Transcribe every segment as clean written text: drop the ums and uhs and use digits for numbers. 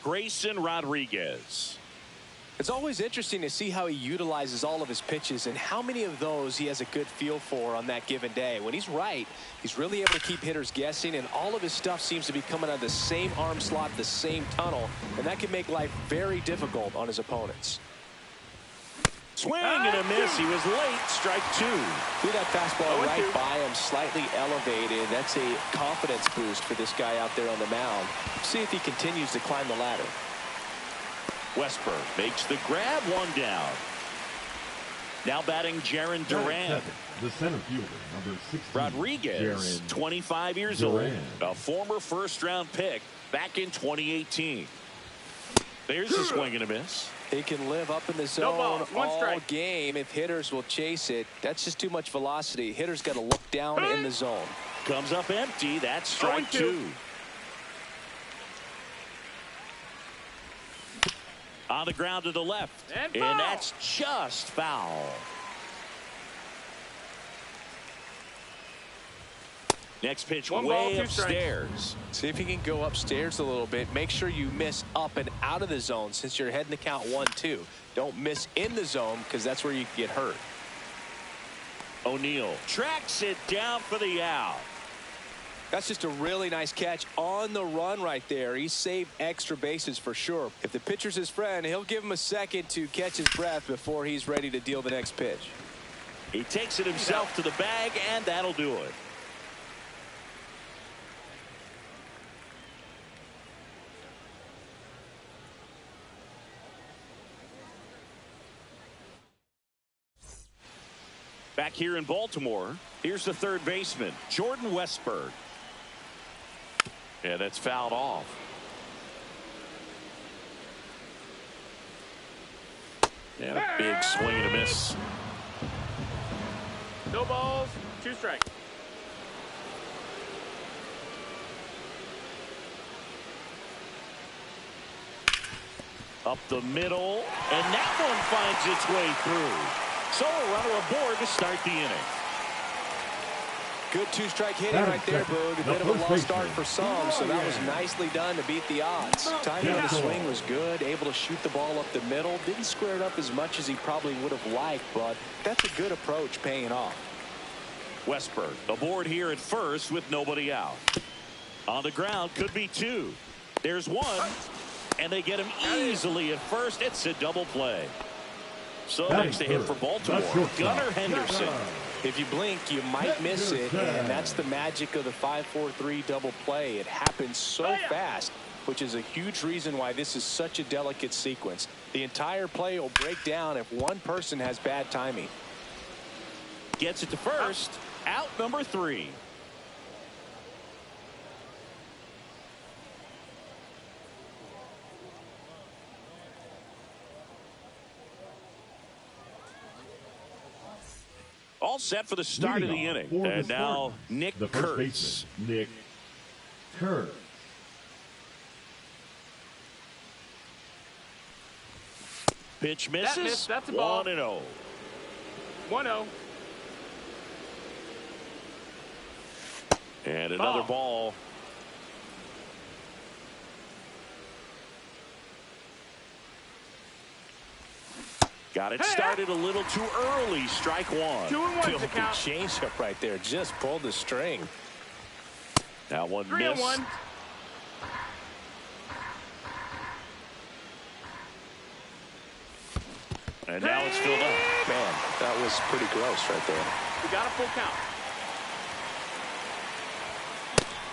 Grayson Rodriguez. It's always interesting to see how he utilizes all of his pitches and how many of those he has a good feel for on that given day. When he's right, he's really able to keep hitters guessing, and all of his stuff seems to be coming out of the same arm slot, the same tunnel, and that can make life very difficult on his opponents. Swing and a miss. He was late. Strike two. Threw that fastball right by him, slightly elevated. That's a confidence boost for this guy out there on the mound. See if he continues to climb the ladder. Westburg makes the grab, one down. Now batting Jarren Duran. The center fielder, number 16. Rodriguez, 25 years old, a former first-round pick back in 2018. There's a swing and a miss. He can live up in the zone all game if hitters will chase it. That's just too much velocity. Hitters got to look down in the zone. Comes up empty. That's strike two. On the ground to the left. And that's just foul. Next pitch way upstairs. See if you can go upstairs a little bit. Make sure you miss up and out of the zone since you're heading to count 1-2. Don't miss in the zone because that's where you can get hurt. O'Neill tracks it down for the out. That's just a really nice catch on the run right there. He saved extra bases for sure. If the pitcher's his friend, he'll give him a second to catch his breath before he's ready to deal the next pitch. He takes it himself to the bag, and that'll do it. Back here in Baltimore, here's the third baseman, Jordan Westburg. Yeah, that's fouled off. Yeah, a big swing and a miss. No balls, 2 strikes. Up the middle, and that one finds its way through. So a runner aboard to start the inning. Good 2-strike hitting right there, Boog. A bit of a lost start for some, so that was nicely done to beat the odds. Timing on the swing was good, able to shoot the ball up the middle. Didn't square it up as much as he probably would have liked, but that's a good approach paying off. Westburg aboard here at first with nobody out. On the ground, could be 2. There's 1, and they get him easily at first. It's a double play. So next to hit for Baltimore, Gunnar Henderson. If you blink, you might miss it, and that's the magic of the 5-4-3 double play. It happens so fast, which is a huge reason why this is such a delicate sequence. The entire play will break down if one person has bad timing. Gets it to first, out number 3. All set for the start of the inning. And now Nick Kurtz. Nick Kurtz. Pitch misses. That's a ball. 1-0. 1-0. And another ball. Got it started a little too early. Strike 1. 2-1 to count. Change up right there. Just pulled the string. That one missed. 3-1. And now it's filled up. Man, that was pretty gross right there. We got a full count.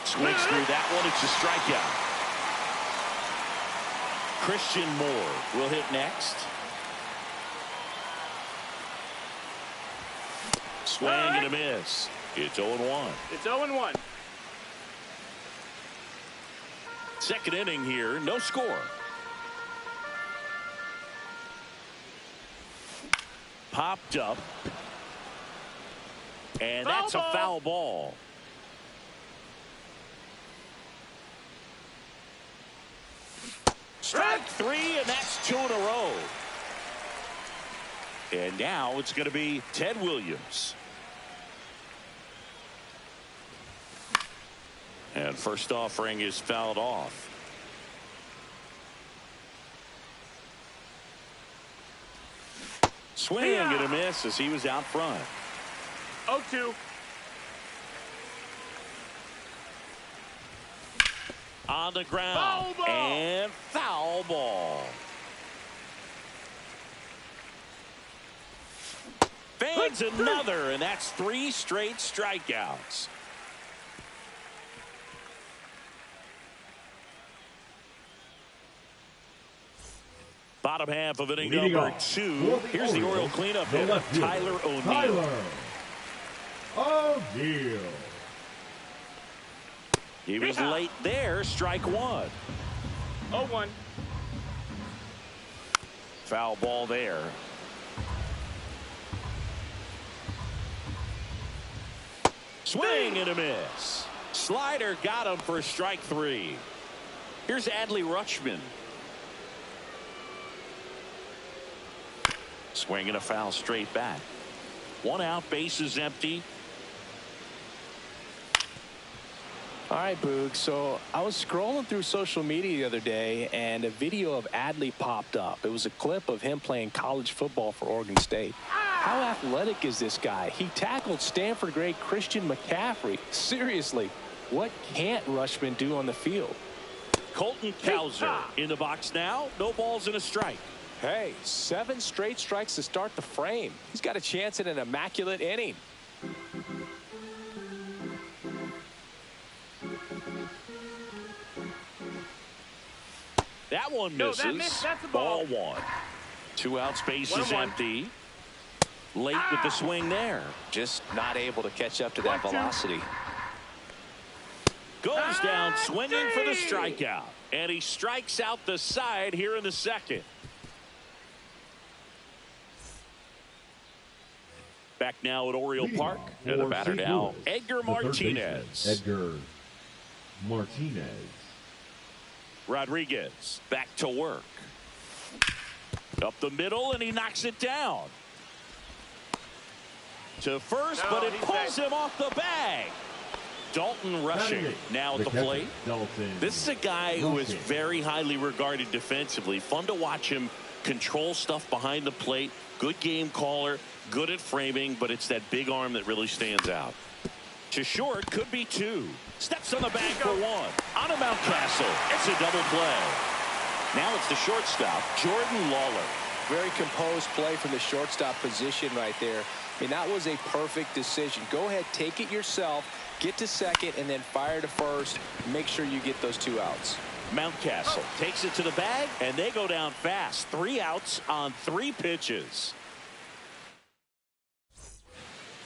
Swings through that one. It's a strikeout. Christian Moore will hit next. Swing and a miss. It's 0-1. It's 0-1. Second inning here, no score. Popped up. And that's a foul ball. Strike 3, and that's 2 in a row. And now it's going to be Ted Williams. And first offering is fouled off. Swing and a miss as he was out front. 0-2. On the ground. Foul ball. And foul ball. Fans another, and that's 3 straight strikeouts. Bottom half of inning number 2. Here's the Oriole cleanup hitter, Tyler O'Neill. Tyler O'Neill. He was late there, strike 1. 0-1. Foul ball there. Swing and a miss. Slider got him for strike 3. Here's Adley Rutschman. Swing and a foul straight back. 1 out, bases empty. All right, Boog. So I was scrolling through social media the other day, and a video of Adley popped up. It was a clip of him playing college football for Oregon State. How athletic is this guy? He tackled Stanford great Christian McCaffrey. Seriously, what can't Rutschman do on the field? Colton Cowser in the box now. No balls and a strike. Hey, 7 straight strikes to start the frame. He's got a chance at an immaculate inning. That one misses. That's a ball ball. 1. 2 outs, bases 1-1. empty. Late with the swing there. Just not able to catch up to that 1-2. velocity. Goes down swinging for the strikeout. And he strikes out the side here in the second. Back now at Oriole Park. And the batter now, Edgar Martinez. Edgar Martinez. Rodriguez back to work. Up the middle, and he knocks it down. To first, but it pulls him off the bag. Dalton rushing now at the plate. This is a guy who is very highly regarded defensively. Fun to watch him control stuff behind the plate. Good game caller, good at framing, but it's that big arm that really stands out. To short, could be 2. Steps on the bag for 1. On to Mountcastle. It's a double play. Now it's the shortstop, Jordan Lawler. Very composed play from the shortstop position right there. I mean, that was a perfect decision. Go ahead, take it yourself, get to second, and then fire to first. Make sure you get those 2 outs. Mountcastle takes it to the bag, and they go down fast. 3 outs on 3 pitches.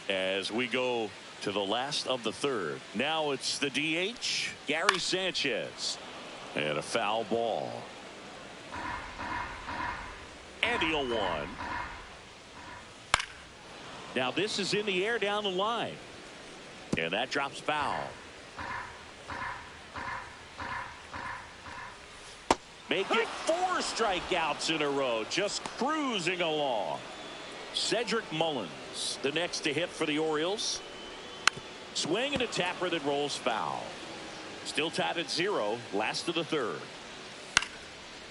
As we go to the last of the 3rd. Now it's the DH, Gary Sanchez. And a foul ball. And the 0-1. Now this is in the air down the line. And that drops foul. Make it 4 strikeouts in a row. Just cruising along. Cedric Mullins, the next to hit for the Orioles. Swing and a tapper that rolls foul. Still tied at 0. Last of the 3rd.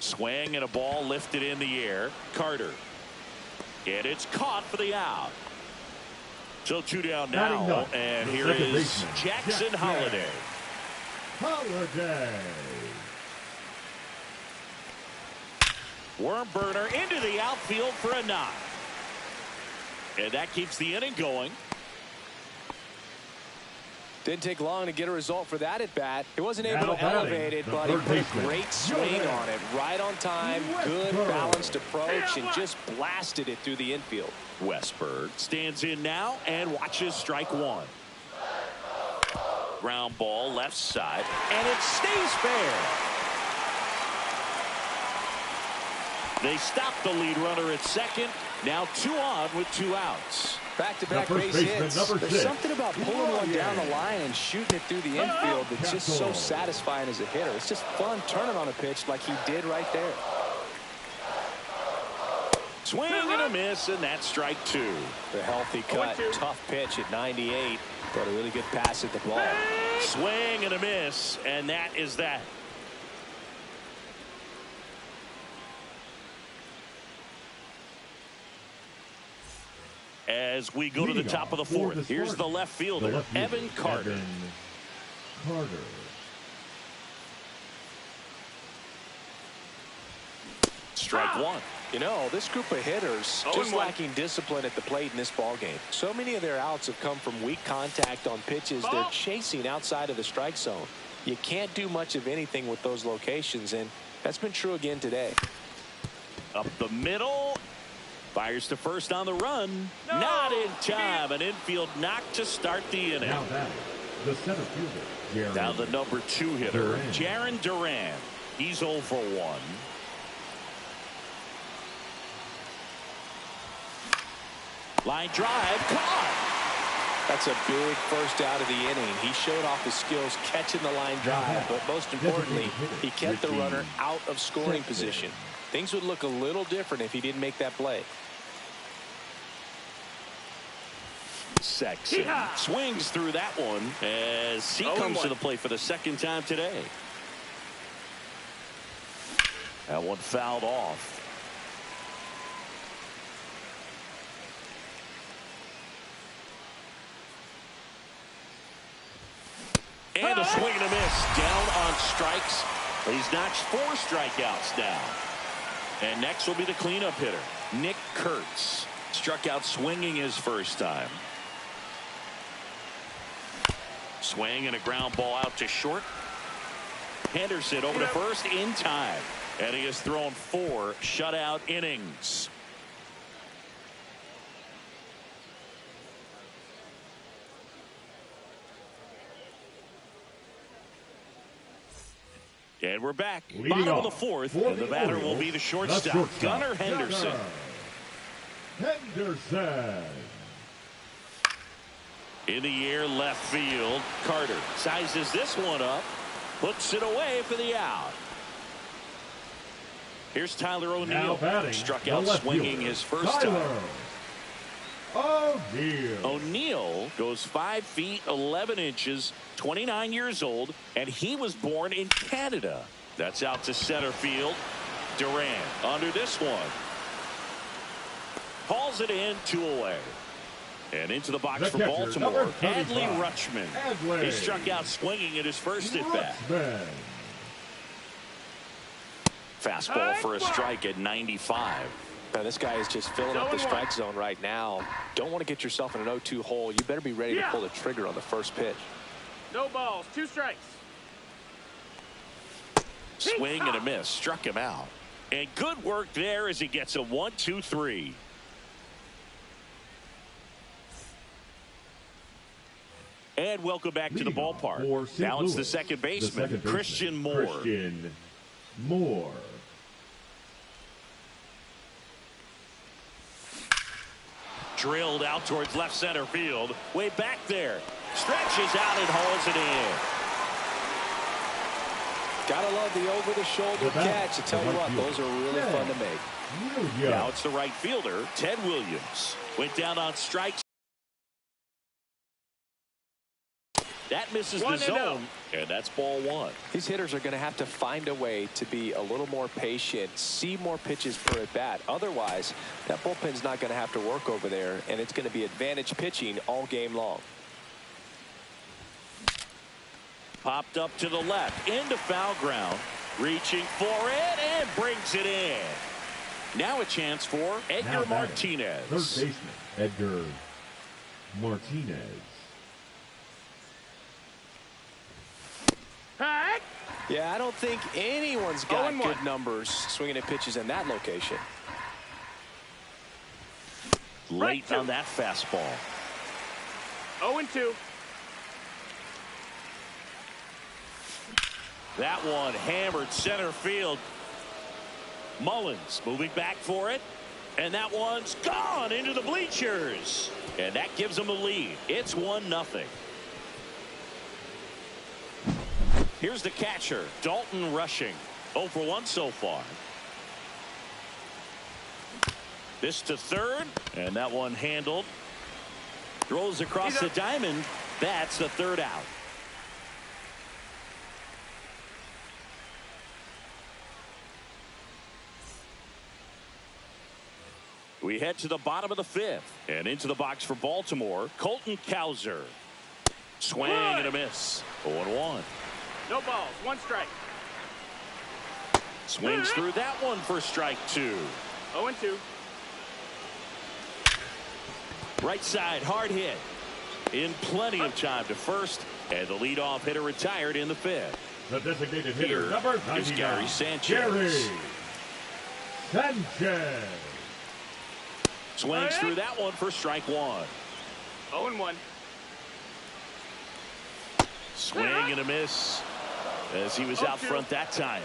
Swing and a ball lifted in the air. Carter. And it's caught for the out. So 2 down now. And here is Jackson Holliday. Worm burner into the outfield for a knock. And that keeps the inning going. Didn't take long to get a result for that at bat. He wasn't able to elevate it, but he put a great swing on it. Right on time, good balanced approach, and just blasted it through the infield. Westberg stands in now and watches strike 1. Ground ball left side, and it stays fair. They stop the lead runner at second. Now 2 on with 2 outs. Back-to-back base hits. There's something about pulling one down the line and shooting it through the infield that's just so satisfying as a hitter. It's just fun turning on a pitch like he did right there. Swing and a miss, and that's strike 2. The healthy cut, tough pitch at 98, but a really good pass at the ball. Swing and a miss, and that is that. As we go to the top of the fourth, here's the left fielder, Evan Carter. Evan Carter. Strike one. You know, this group of hitters just 0-1. lacking discipline at the plate in this ballgame. So many of their outs have come from weak contact on pitches they're chasing outside of the strike zone. You can't do much of anything with those locations, and that's been true again today. Up the middle. Fires to first on the run. No! Not in time. An infield knock to start the inning. Now batting, the center fielder, Jaron Now the number 2 hitter, Duran. Jaron Duran. He's 0 for 1. Line drive, caught. That's a big first out of the inning. He showed off his skills catching the line drive, but most importantly, he kept the runner out of scoring position. Things would look a little different if he didn't make that play. Sexton swings through that one as he comes to the plate for the second time today. That one fouled off. And a swing and a miss. Down on strikes. He's notched 4 strikeouts now. And next will be the cleanup hitter, Nick Kurtz. Struck out swinging his first time. Swing and a ground ball out to short. Henderson over to first in time. And he has thrown 4 shutout innings. And we're back. Leading Bottom of off the fourth. for And the batter will be the shortstop, Gunnar Henderson. Henderson. In the air, left field. Carter sizes this one up. Puts it away for the out. Here's Tyler O'Neill. Struck out swinging his first time. O'Neill goes 5 feet 11 inches, 29 years old, and he was born in Canada. That's out to center field. Duran under this one. Hauls it in, 2 away. And into the box for Baltimore, Adley Rutschman. He struck out swinging at his first at bat. Fastball for a strike at 95. Now, this guy is just filling up the strike zone right now. Don't want to get yourself in an 0-2 hole. You better be ready to pull the trigger on the first pitch. No balls, 2 strikes. Swing and a miss. Struck him out. And good work there as he gets a 1-2-3. And welcome back to the ballpark. Now it's the second baseman, Christian Moore. Drilled out towards left center field. Way back there. Stretches out and hauls it in. Gotta love the over-the-shoulder catch. I tell you what, those are really fun to make. Now it's the right fielder, Ted Williams. Went down on strikes. That misses the zone, and that's ball 1. These hitters are going to have to find a way to be a little more patient, see more pitches per at bat. Otherwise, that bullpen's not going to have to work over there, and it's going to be advantage pitching all game long. Popped up to the left, into foul ground, reaching for it, and brings it in. Now a chance for Edgar Martinez. Third baseman, Edgar Martinez. Yeah, I don't think anyone's got good numbers swinging at pitches in that location. Late on that fastball. 0-2. That one hammered center field. Mullins moving back for it. And that one's gone into the bleachers. And that gives them a lead. It's 1-0. Here's the catcher, Dalton Rushing. 0 for 1 so far. This to third, and that one handled. Throws across the diamond. That's the third out. We head to the bottom of the fifth. And into the box for Baltimore, Colton Cowser. Swing and a miss. 0-1. No balls. 1 strike. Swings through that one for strike 2. 0-2. Right side, hard hit. In plenty of time to first. And the leadoff hitter retired in the fifth. The designated hitter, Here number is 99, Gary Sanchez. Gary Sanchez. Swings through that one for strike 1. 0-1. Swing and a miss as he was out front that time.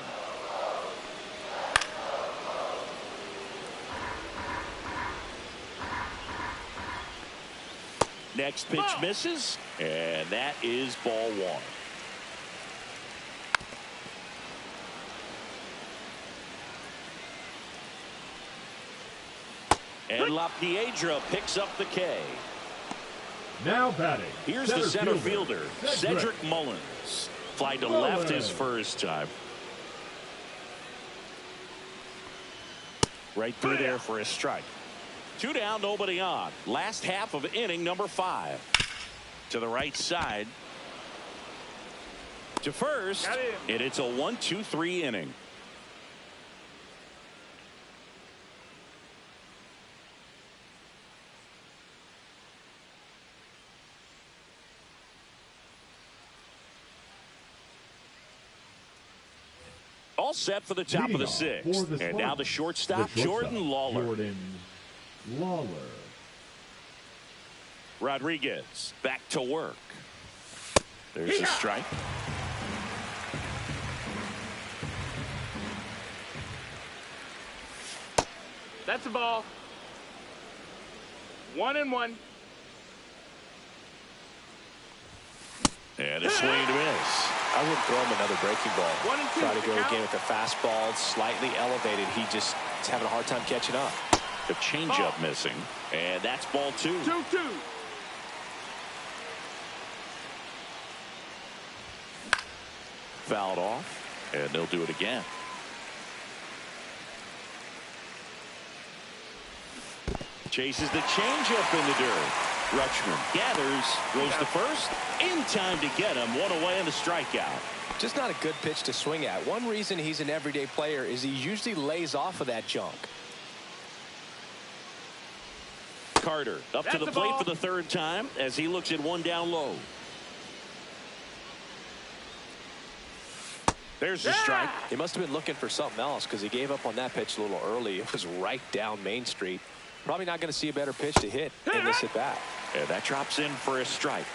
Next pitch misses, and that is ball 1. And LaPiedra picks up the K. Now batting. Here's the center fielder, Cedric Mullins. Fly to left his first time. Right through there for a strike. 2 down, nobody on. Last half of inning number 5. To the right side. To first. And it's a 1-2-3 inning. All set for the top of the 6th. And now the shortstop, Jordan Lawler. Rodriguez back to work. There's a strike. That's a ball. 1-1. And a swing and a miss. I wouldn't throw him another breaking ball. 1-2. Try to go again with the fastball, slightly elevated. He just is having a hard time catching up. The changeup missing, and that's ball 2. 2-2. Fouled off, and they'll do it again. Chases the changeup in the dirt. Rutschman gathers, goes to first, in time to get him. 1 away and a strikeout. Just not a good pitch to swing at. One reason he's an everyday player is he usually lays off of that junk. Carter up to the plate for the 3rd time as he looks at 1 down low. There's the strike. He must have been looking for something else because he gave up on that pitch a little early. It was right down Main Street. Probably not going to see a better pitch to hit in this at bat. And that drops in for a strike.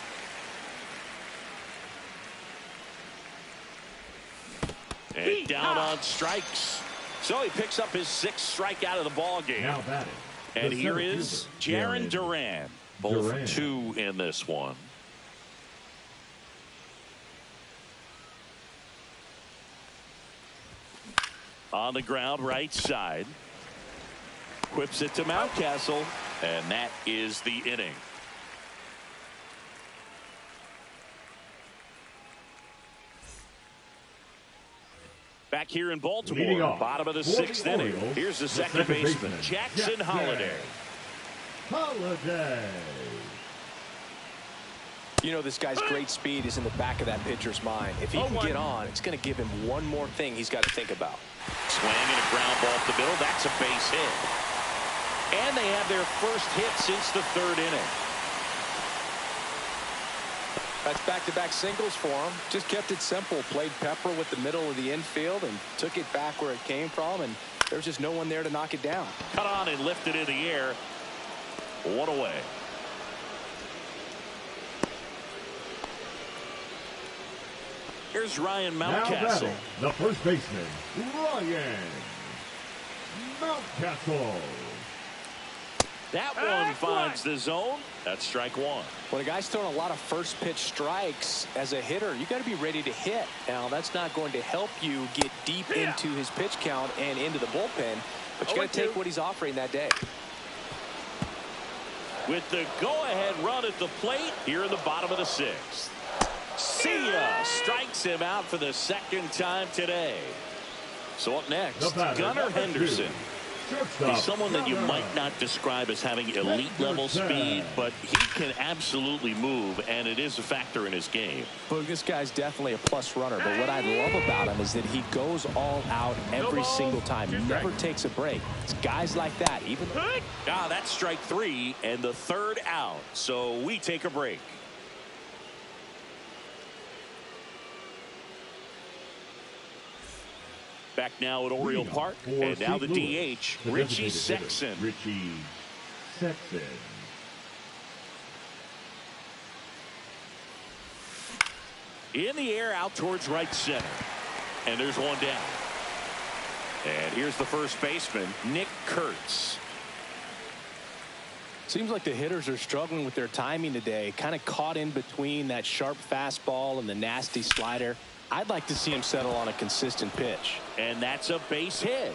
And down on strikes. So he picks up his 6th strikeout of the ball game. Now batting. And here is Jarren Duran. 0 for 2 in this one. On the ground, right side. Whips it to Mountcastle, and that is the inning. Back here in Baltimore, bottom of the 6th inning. Here's the second baseman, Jackson Holliday. You know, this guy's great speed is in the back of that pitcher's mind. If he can get on, it's going to give him one more thing he's got to think about. Swing and a ground ball up the middle. That's a base hit. And they have their first hit since the 3rd inning. That's back-to-back singles for him. Just kept it simple. Played pepper with the middle of the infield and took it back where it came from. And there's just no one there to knock it down. Cut on and lifted in the air. 1 away. Here's Ryan Mountcastle. The first baseman, Ryan Mountcastle. That one finds the zone. That's strike 1. When a guy's throwing a lot of first pitch strikes as a hitter, you got to be ready to hit. Now, that's not going to help you get deep into his pitch count and into the bullpen, but you got to take what he's offering that day. With the go-ahead run at the plate here in the bottom of the 6th. See ya strikes him out for the 2nd time today. So up next, Gunnar Henderson. Shortstop. He's someone that you might not describe as having elite level speed, but he can absolutely move, and it is a factor in his game. Well, this guy's definitely a plus runner, but what I love about him is that he goes all out every single time, never takes a break. It's guys like that, even. That's strike 3 and the third out, so we take a break. Back now at Oriole Park, and now the DH, Richie Sexson. Richie Sexson. In the air, out towards right center. And there's one down. And here's the first baseman, Nick Kurtz. Seems like the hitters are struggling with their timing today, kind of caught in between that sharp fastball and the nasty slider. I'd like to see him settle on a consistent pitch. And that's a base hit.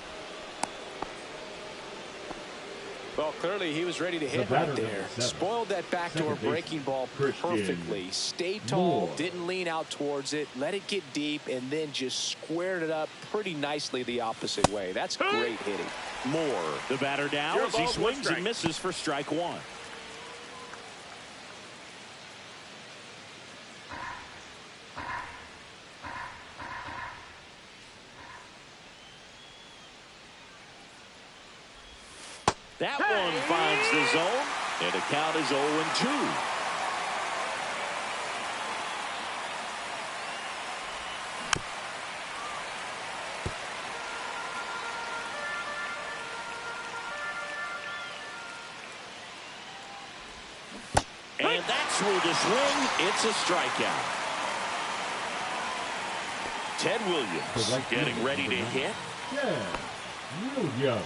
Well, clearly he was ready to hit right there. Spoiled that backdoor breaking ball perfectly. Stayed tall, didn't lean out towards it, let it get deep, and then just squared it up pretty nicely the opposite way. That's great hitting. Moore, the batter now as he swings and misses for strike 1. That one finds the zone, and the count is 0-2. And that's through the swing. It's a strikeout. Ted Williams getting ready to hit. Yeah, Williams.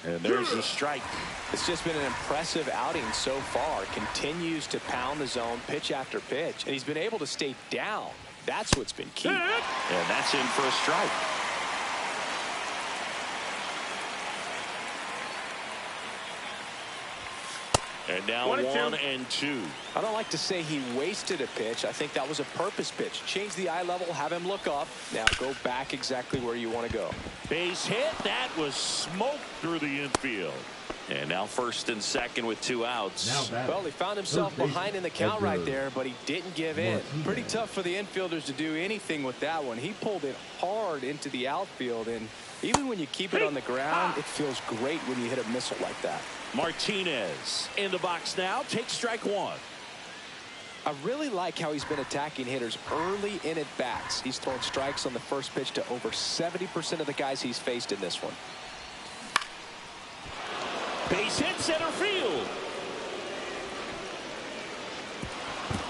And there's a strike. It's just been an impressive outing so far. Continues to pound the zone pitch after pitch, and he's been able to stay down. That's what's been key. And that's in for a strike. And now 1-2. I don't like to say he wasted a pitch. I think that was a purpose pitch. Change the eye level, have him look up. Now go back exactly where you want to go. Base hit. That was smoked through the infield. And now first and second with 2 outs. Well, he found himself behind in the count right there, but he didn't give in. Pretty tough for the infielders to do anything with that one. He pulled it hard into the outfield, and even when you keep it on the ground, it feels great when you hit a missile like that. Martinez in the box now. Takes strike 1. I really like how he's been attacking hitters early in at bats. He's thrown strikes on the first pitch to over 70% of the guys he's faced in this one. Base hit, center field.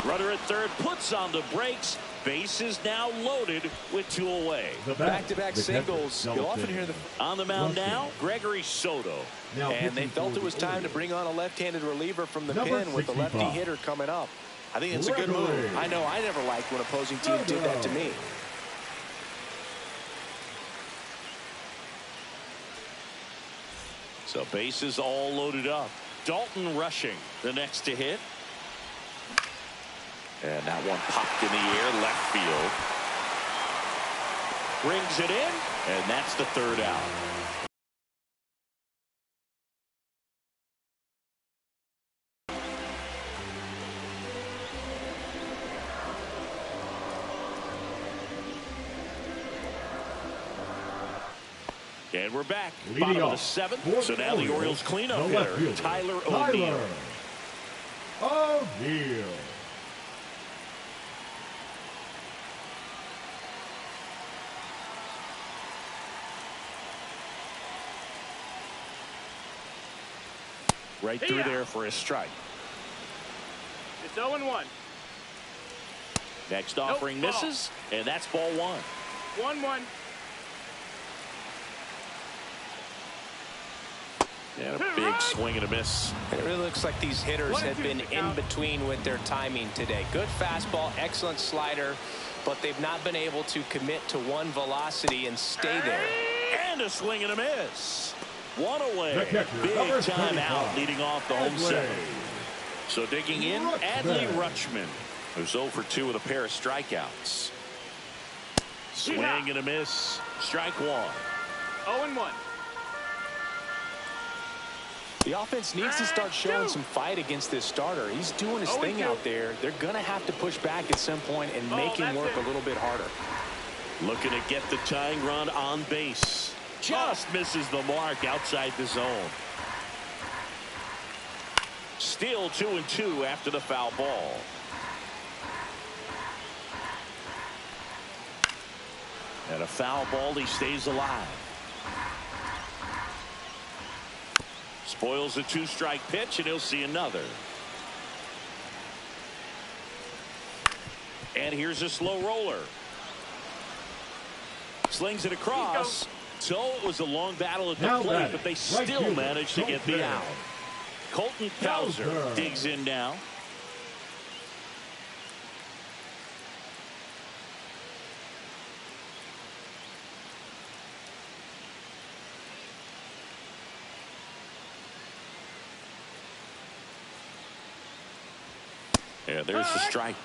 Runner at third puts on the brakes. Base is now loaded with 2 away. Back-to-back singles. You'll often hear the on the mound now, Gregory Soto. And they felt it was time to bring on a left-handed reliever from the pen with the lefty hitter coming up. I think it's a good move. I know I never liked when opposing teams did that to me. So bases all loaded up. Dalton Rushing, the next to hit. And that one popped in the air, left field. Brings it in, and that's the third out. And we're back. Bottom of the 7th. So now the Orioles cleanup hitter, Tyler O'Neill. Right through there for a strike. It's 0-1. Next offering misses, and that's ball 1. 1-1. And a big swing and a miss. It really looks like these hitters have been in between with their timing today. Good fastball, excellent slider, but they've not been able to commit to one velocity and stay there. And a swing and a miss. 1 away. Big time out leading off the home 7th. So digging in, Adley Rutschman. Who's 0 for 2 with a pair of strikeouts. Swing and a miss. Strike one. 0-1. The offense needs to start showing some fight against this starter. He's doing his thing out there. They're going to have to push back at some point and make him work a little bit harder. Looking to get the tying run on base. Just misses the mark outside the zone. Still 2-2 after the foul ball. And a foul ball, he stays alive. Spoils a 2-strike pitch, and he'll see another. And here's a slow roller. Slings it across. So it was a long battle at the plate, but they still managed to get the out. Colton Cowser digs in now. Yeah, there's the strike.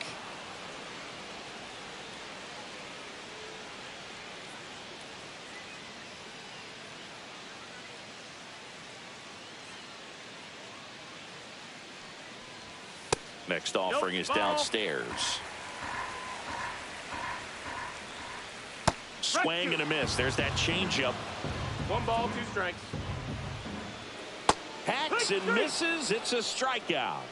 Next offering is downstairs. Swing and a miss. There's that changeup. 1 ball, 2 strikes. Hacks and misses. It's a strikeout.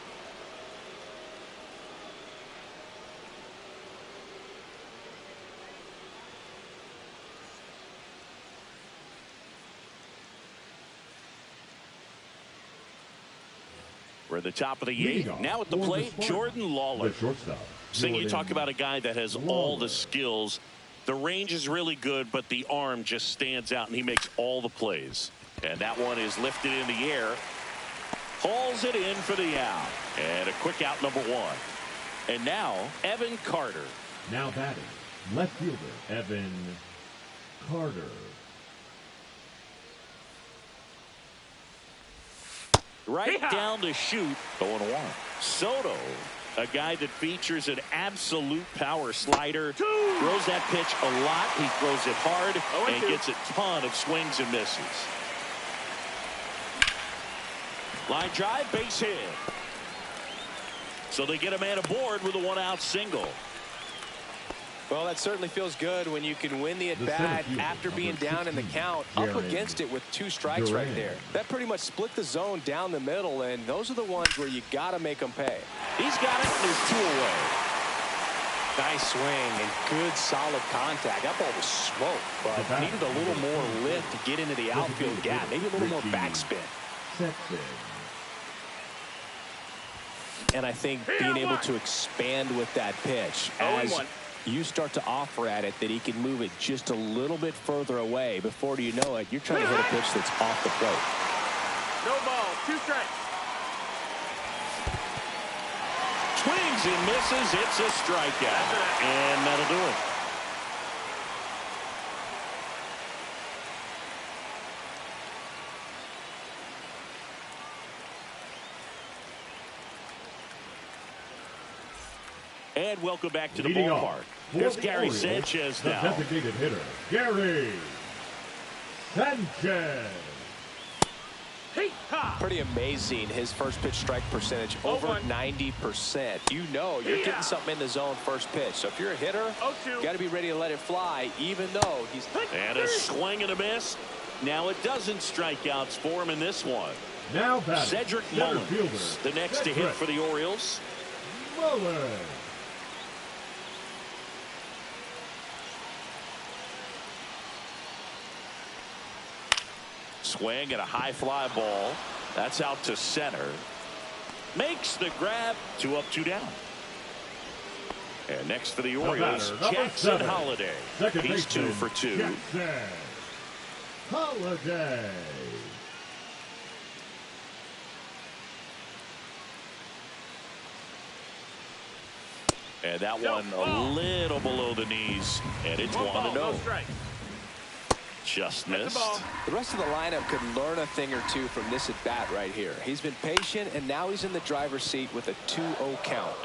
We're at the top of the 8th. Now at the plate, Jordan Lawler. Seeing you talk about a guy that has all the skills. The range is really good, but the arm just stands out, and he makes all the plays. And that one is lifted in the air. Hauls it in for the out. And a quick out, number 1. And now, Evan Carter. Now batting, left fielder, Evan Carter. Right down to shoot. 0-1. Soto, a guy that features an absolute power slider. Throws that pitch a lot. He throws it hard and gets a ton of swings and misses. Line drive, base hit. So they get a man aboard with a 1-out single. Well, that certainly feels good when you can win the at-bat after being down in the count, up against it with 2 strikes right there. That pretty much split the zone down the middle, and those are the ones where you got to make them pay. He's got it, and there's 2 away. Nice swing and good solid contact. That ball was smoked, but needed a little more lift to get into the outfield gap. Maybe a little more backspin. And I think being able to expand with that pitch as you start to offer at it that he can move it just a little bit further away. Before you know it, you're trying to hit a pitch that's off the plate. No ball, 2 strikes. Swings and misses. It's a strikeout. And that'll do it. And welcome back to the ballpark. There's Gary Sanchez now. The designated hitter, Gary Sanchez. Pretty amazing, his first pitch strike percentage, over 90%. You know you're getting something in the zone first pitch. So if you're a hitter, you got to be ready to let it fly, even though he's... And a swing and a miss. Now it doesn't strikeouts for him in this one. Now Cedric Mullins, the next to hit for the Orioles. Mullins. Swing and a high fly ball. That's out to center. Makes the grab. 2 up, 2 down. And next for the Orioles, Jackson Holliday. He's 2 for 2. Jackson Holliday. And that one a little below the knees. And it's 1-0. Just missed. The rest of the lineup could learn a thing or two from this at bat right here. He's been patient, and now he's in the driver's seat with a 2-0 count.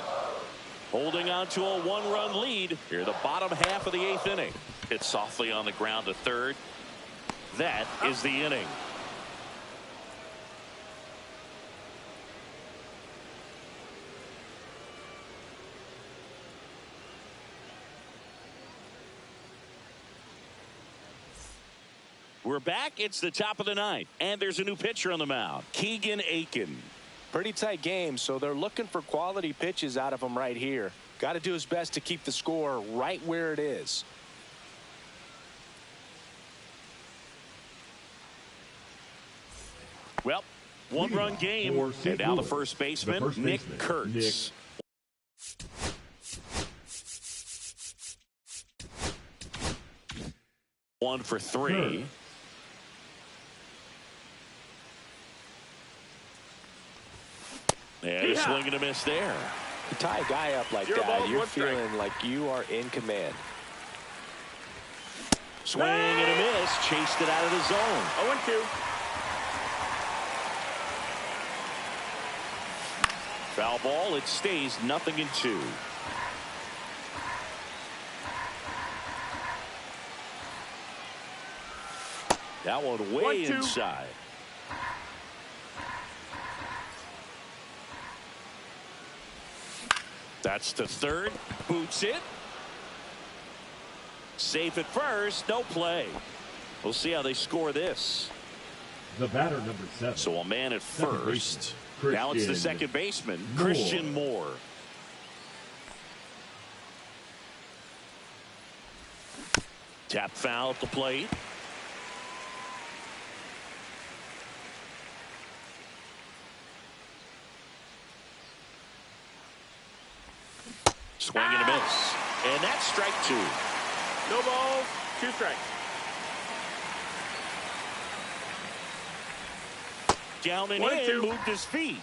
Holding on to a one-run lead here in the bottom half of the 8th inning. Hits softly on the ground to third. That is the inning. We're back. It's the top of the 9th, and there's a new pitcher on the mound, Keegan Akin. Pretty tight game, so they're looking for quality pitches out of him right here. Got to do his best to keep the score right where it is. Well, one-run game, and now the first baseman, Nick Kurtz. One for 3. And a swing and a miss there. You tie a guy up like that, you're feeling like you are in command. Swing and a miss. Chased it out of the zone. 0-2. Foul ball. It stays 0-2. That one way inside. That's to third. Boots it. Safe at first. No play. We'll see how they score this. The batter, number 7. So a man at first. Now it's the second baseman, Christian Moore. Tap foul at the plate. Swing and a miss. And that's strike 2. No balls, 2 strikes. Down and in, moved his feet.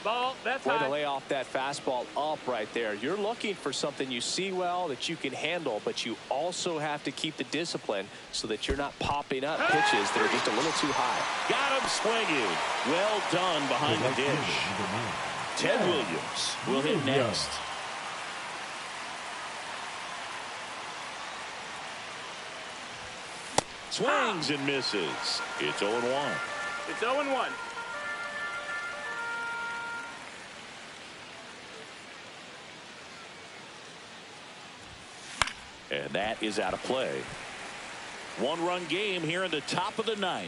Ball, that's Way high. to lay off that fastball up right there. You're looking for something you see well that you can handle, but you also have to keep the discipline so that you're not popping up pitches that are just a little too high. Got him swinging. Well done behind the dish. Ted Williams will hit next. Swings and misses. It's 0-1. It's 0-1. And that is out of play. One-run game here in the top of the 9th.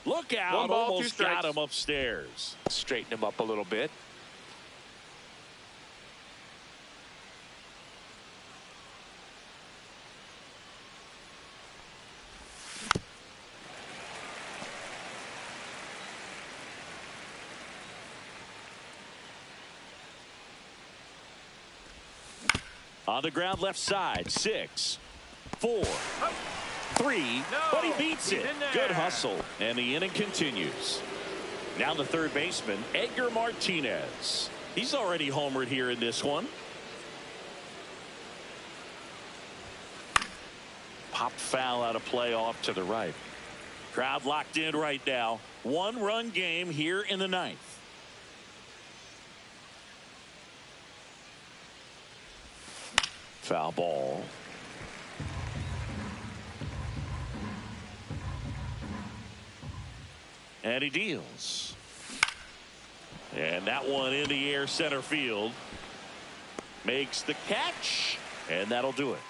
Look out. 1 ball, 2 Almost strikes. got him upstairs. Straighten him up a little bit. On the ground left side. 6, 4, 3. But he beats it. Good hustle. And the inning continues. Now the third baseman, Edgar Martinez. He's already homered here in this one. Popped foul out of play off to the right. Crowd locked in right now. One-run game here in the 9th. Foul ball. And he deals. And that one in the air center field. Makes the catch. And that'll do it.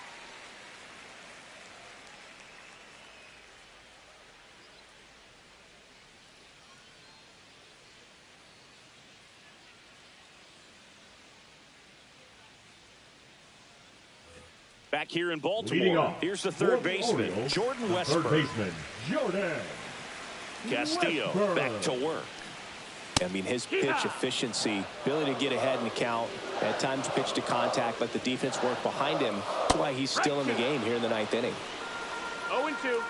Back here in Baltimore, here's the third baseman, Jordan Westburg. Third baseman, Jordan Castillo Westburg. back to work. I mean, his pitch efficiency, ability to get ahead in the count, at times pitch to contact, let the defense work behind him. That's why he's still in the game here in the 9th inning. 0-2.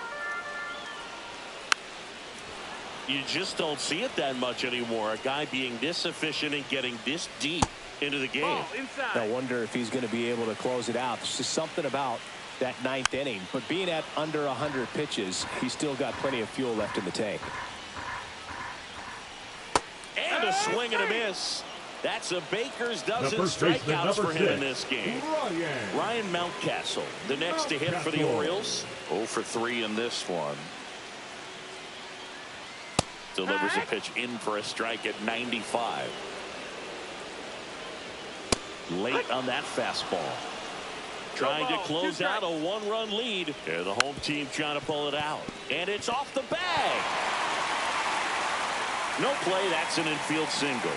You just don't see it that much anymore. A guy being this efficient and getting this deep into the game. Ball inside. I wonder if he's going to be able to close it out. There's just something about that ninth inning. But being at under 100 pitches, he's still got plenty of fuel left in the tank. And a swing and a miss. That's a Baker's dozen first baseman, strikeouts for him in 6, this game. Ryan. Ryan Mountcastle, the next to hit for the Mountcastle. Orioles. 0 for 3 in this one. Delivers a pitch in for a strike at 95. Late on that fastball. Trying to close out a one-run lead. And the home team trying to pull it out. And it's off the bag. No play. That's an infield single.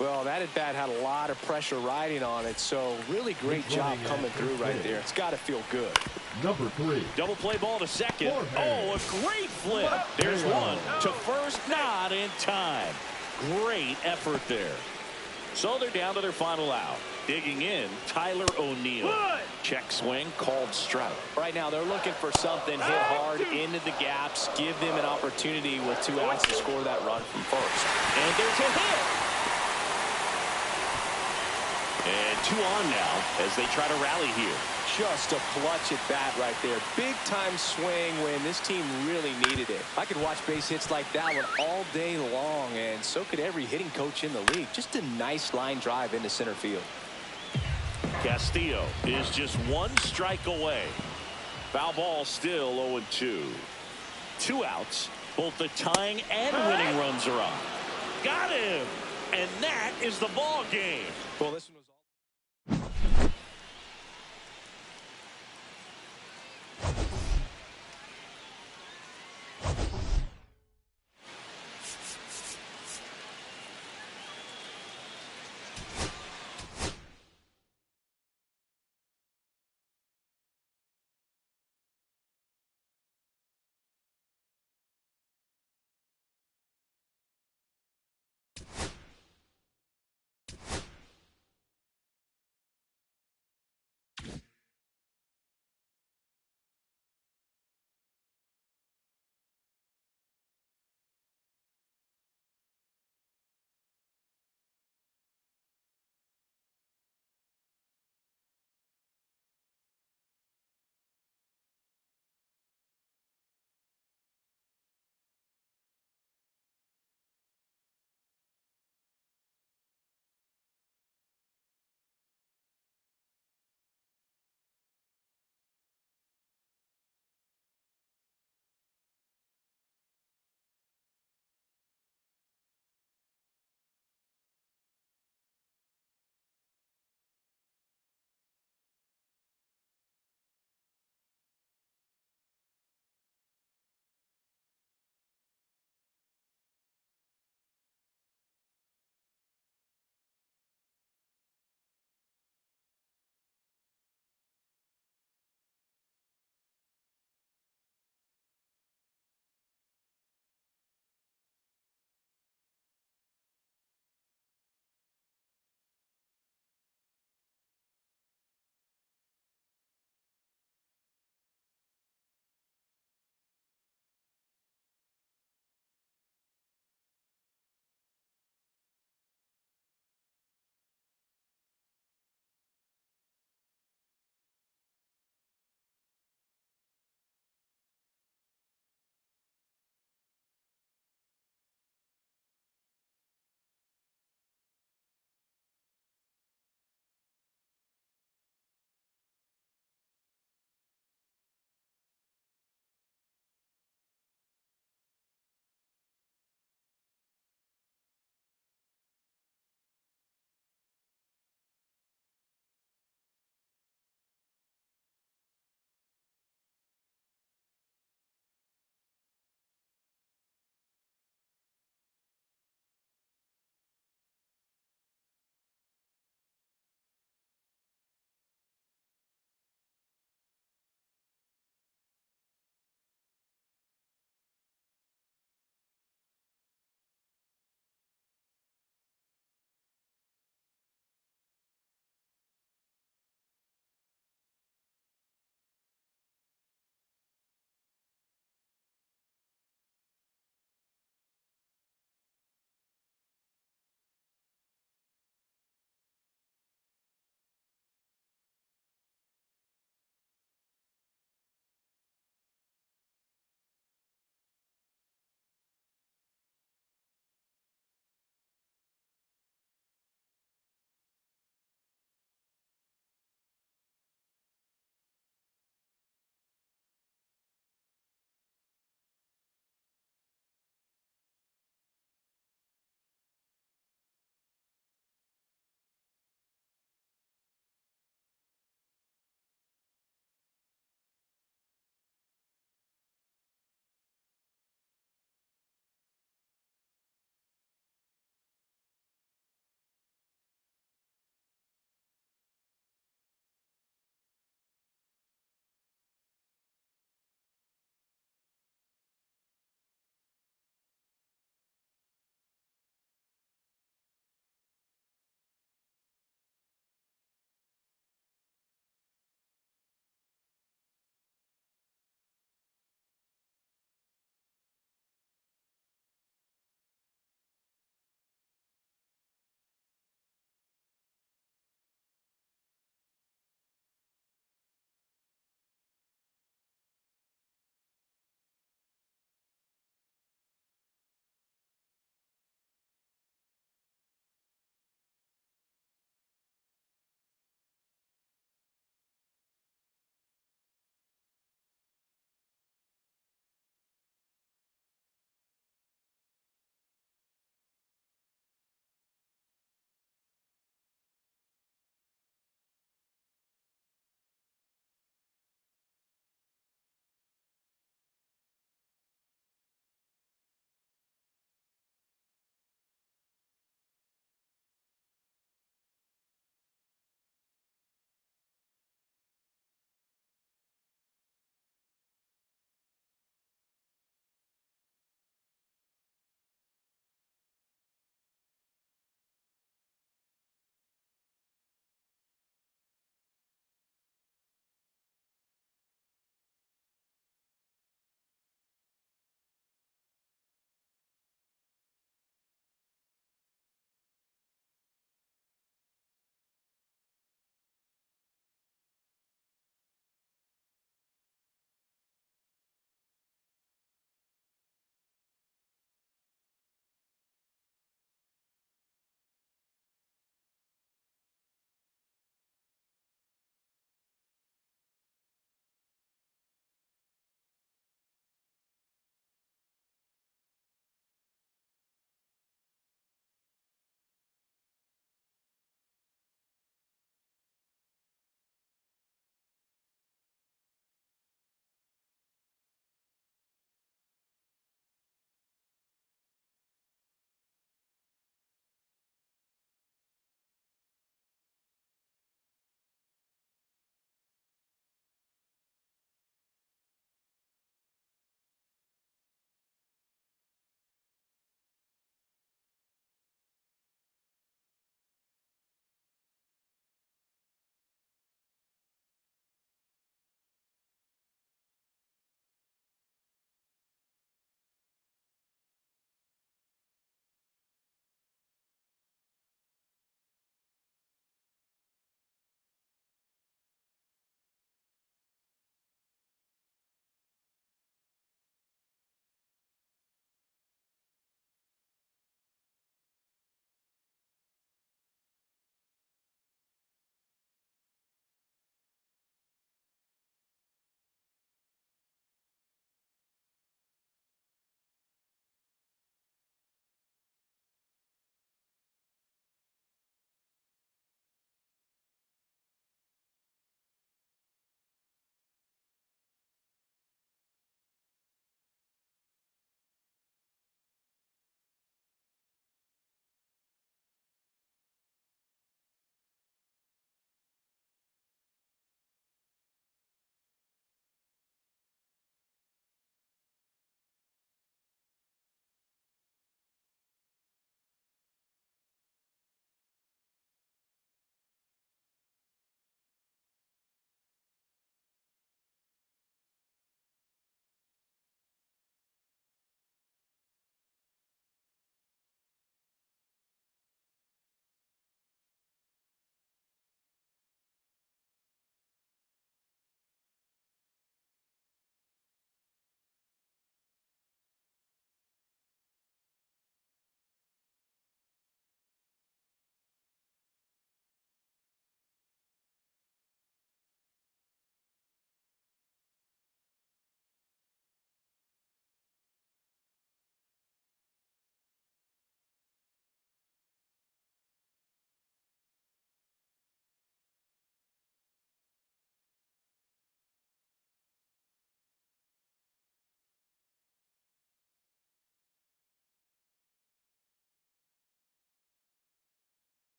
Well, that at bat had a lot of pressure riding on it, so really great job coming through right there. It's got to feel good. Number 3. Double play ball to second. Jorge. Oh, a great flip. There's one to first, not in time. Great effort there. So they're down to their final out. Digging in, Tyler O'Neill. Check swing, called strike. Right now, they're looking for something hit hard into the gaps, give them an opportunity with 2 outs to score that run from first. And there's a hit. And 2 on now as they try to rally here. Just a clutch at bat right there. Big time swing when this team really needed it. I could watch base hits like that one all day long, and so could every hitting coach in the league. Just a nice line drive into center field. Castillo is just 1 strike away. Foul ball still 0-2. 2 outs. Both the tying and winning runs are on. Got him. And that is the ball game. Well, this one was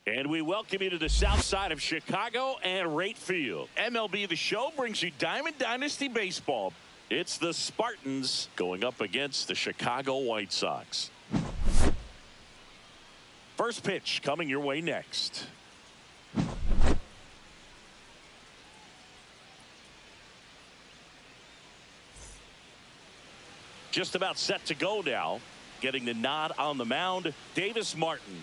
And we welcome you to the south side of Chicago and Rate Field. MLB The Show brings you Diamond Dynasty Baseball. It's the Spartans going up against the Chicago White Sox. First pitch coming your way next. Just about set to go now. Getting the nod on the mound, Davis Martin.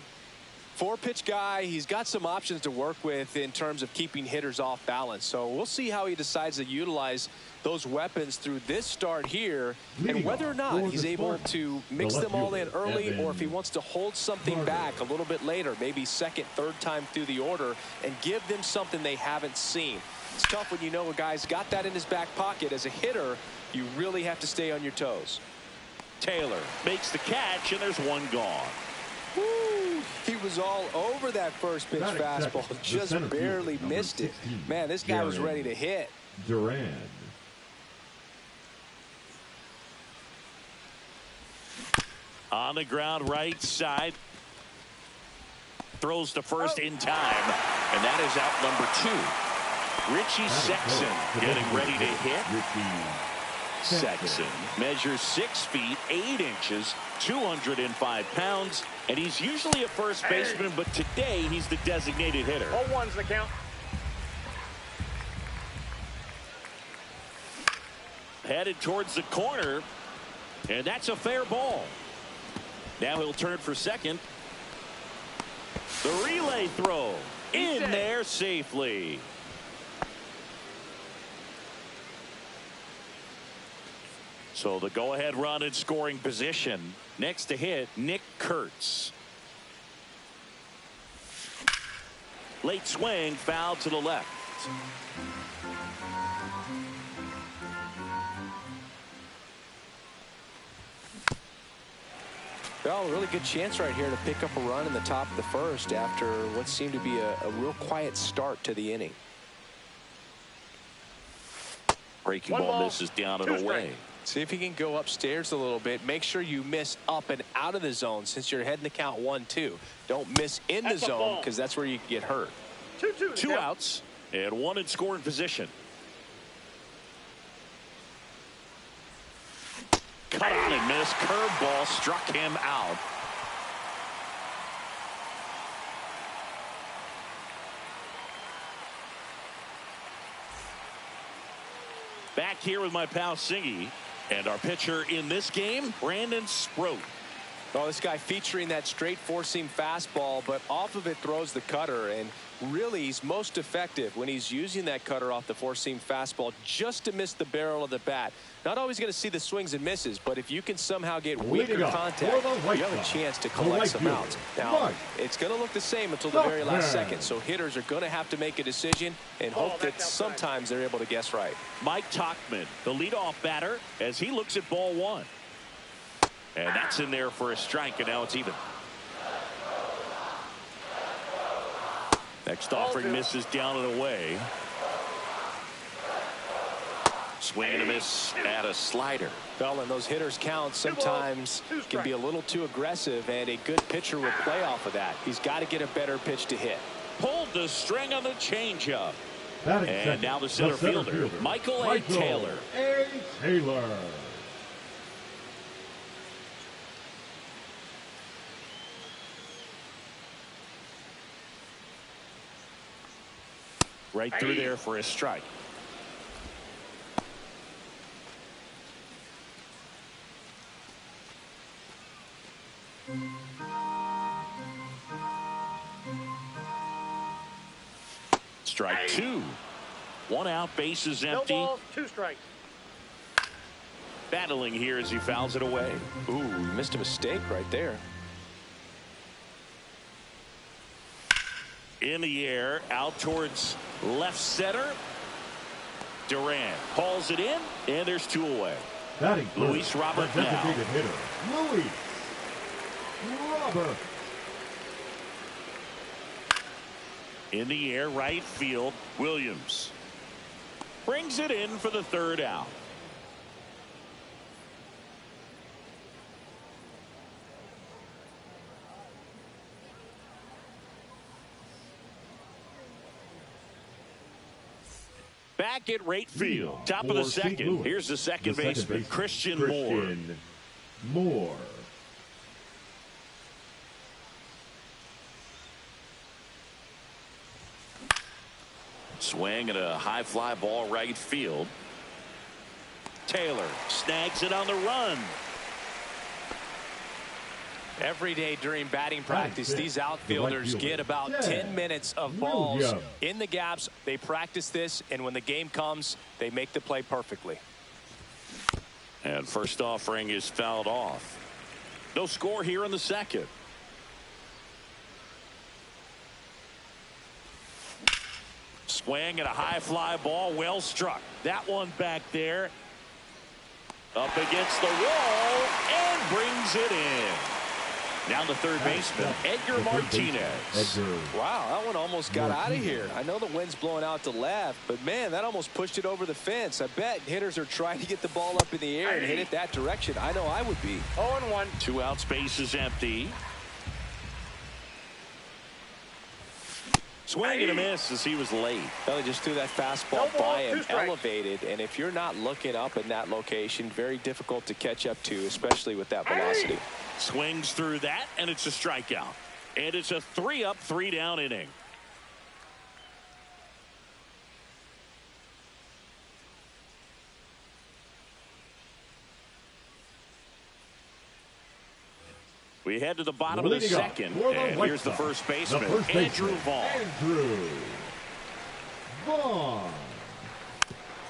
4-pitch guy. He's got some options to work with in terms of keeping hitters off balance. So we'll see how he decides to utilize those weapons through this start here, and whether or not he's able to mix them all in early, or if he wants to hold something back a little bit later, maybe second, third time through the order, and give them something they haven't seen. It's tough when you know a guy's got that in his back pocket. As a hitter, you really have to stay on your toes. Taylor makes the catch, and there's one gone. Woo! He was all over that first pitch fastball, just barely missed it. Man, this guy was ready to hit. Duran. On the ground, right side. Throws to first in time, and that is out number 2. Richie Sexson getting ready to hit. Sexson measures 6 feet 8 inches, 205 pounds, and he's usually a first baseman, but today he's the designated hitter. 0-1's the count. Headed towards the corner, and that's a fair ball. Now he'll turn for second. The relay throw in there safely. So the go-ahead run in scoring position. Next to hit, Nick Kurtz. Late swing, foul to the left. Well, a really good chance right here to pick up a run in the top of the first after what seemed to be a real quiet start to the inning. Breaking ball misses down and away. See if he can go upstairs a little bit. Make sure you miss up and out of the zone since you're heading the count 1-2. Don't miss in the zone, because that's where you get hurt. 2 outs and 1 in scoring position. Cut on and missed. Curveball struck him out. Back here with my pal Singy, and our pitcher in this game, Brandon Sproat. Well, this guy featuring that straight four-seam fastball, but off of it throws the cutter, and really he's most effective when he's using that cutter off the four-seam fastball just to miss the barrel of the bat. Not always going to see the swings and misses, but if you can somehow get weaker contact, you have a chance to collect some outs. Now, it's going to look the same until the very last second, so hitters are going to have to make a decision and hope that sometimes they're able to guess right. Mike Tauchman, the leadoff batter, as he looks at ball 1. And that's in there for a strike, and now it's even. Next offering misses down and away. Swing and a miss at a slider. Well, and those hitters count sometimes can be a little too aggressive, and a good pitcher will play off of that. He's got to get a better pitch to hit. Pulled the string on the changeup. And now the center fielder, Michael A. Taylor. A. Taylor. Right through there for a strike. Strike 2. 1 out, bases empty. No balls, 2 strikes. Battling here as he fouls it away. Ooh, missed a mistake right there. In the air, out towards left center. Duran hauls it in, and there's 2 away. Luis Robert now. Designated hitter, Luis Robert. In the air, right field, Williams brings it in for the 3rd out. Back at right field. Top of the second. Here's the second baseman, Christian Moore. Swing and a high fly ball right field. Taylor snags it on the run. Every day during batting practice, these outfielders get about 10 minutes of balls in the gaps. They practice this, and when the game comes, they make the play perfectly. And first offering is fouled off. No score here in the second. Swing and a high fly ball, well struck. That one back there. Up against the wall and brings it in. Down to third baseman, Edgar Martinez. Wow, that one almost got out of here. I know the wind's blowing out to left, but man, that almost pushed it over the fence. I bet hitters are trying to get the ball up in the air and hit it that direction. I know I would be. 0-1. 2 out, space is empty. Swing and a miss as he was late. Well, he just threw that fastball by him, elevated, and if you're not looking up in that location, very difficult to catch up to, especially with that velocity. Swings through that, and it's a strikeout. And it's a 3-up, 3-down inning. We head to the bottom of the second, and here's the first baseman, Andrew Vaughn.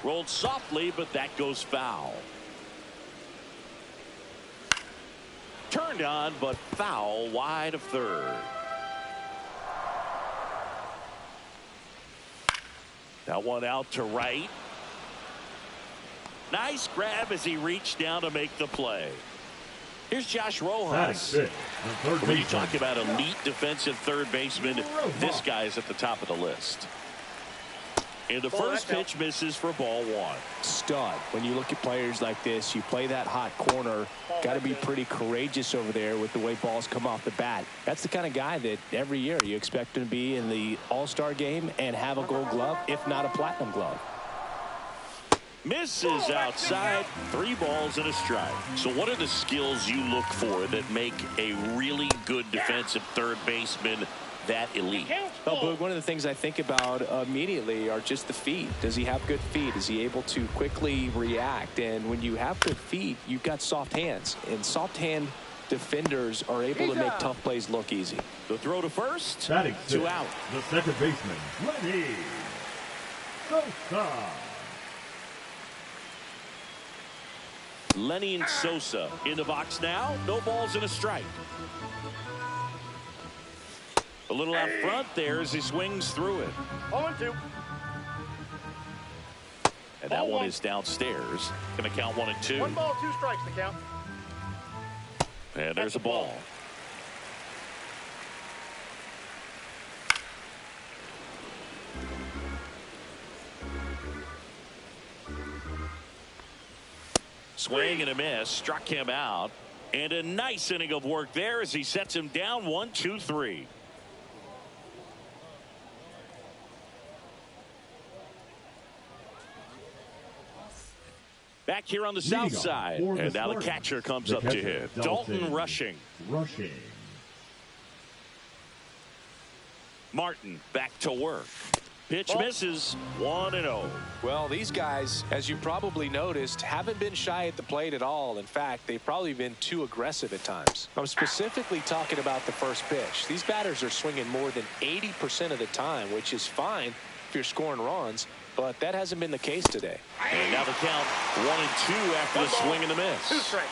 Rolled softly, but that goes foul. Turned on, but foul wide of third. That one out to right. Nice grab as he reached down to make the play. Here's Josh Rojas. When you talk about elite defensive third baseman, this guy's at the top of the list. And the first pitch misses for ball one. Stud. When you look at players like this, you play that hot corner. Got to be pretty courageous over there with the way balls come off the bat. That's the kind of guy that every year you expect him to be in the All-Star game and have a Gold Glove, if not a Platinum Glove. Misses outside. 3 balls and a strike. So what are the skills you look for that make a really good defensive third baseman that elite? Well, Boog, one of the things I think about immediately are just the feet. Does he have good feet? Is he able to quickly react? And when you have good feet, you've got soft hands. And soft hand defenders are able to make tough plays look easy. The throw to first. 2 out. The second baseman, Lenny Sosa. Lenny and Sosa in the box now. No balls and a strike. A little out front there as he swings through it. 0-2. And that one is downstairs. Going to count 1 and 2. 1 ball, 2 strikes to count. And there's a ball. Swing and a miss, struck him out, and a nice inning of work there as he sets him down 1-2-3. Back here on the south side, and now the catcher comes up to hit. Dalton Rushing. Martin back to work. Pitch misses. 1-0. Well, these guys, as you probably noticed, haven't been shy at the plate at all. In fact, they've probably been too aggressive at times. I'm specifically talking about the first pitch. These batters are swinging more than 80% of the time, which is fine if you're scoring runs, but that hasn't been the case today. And now the count 1-2 after the swing and the miss. 2 strikes.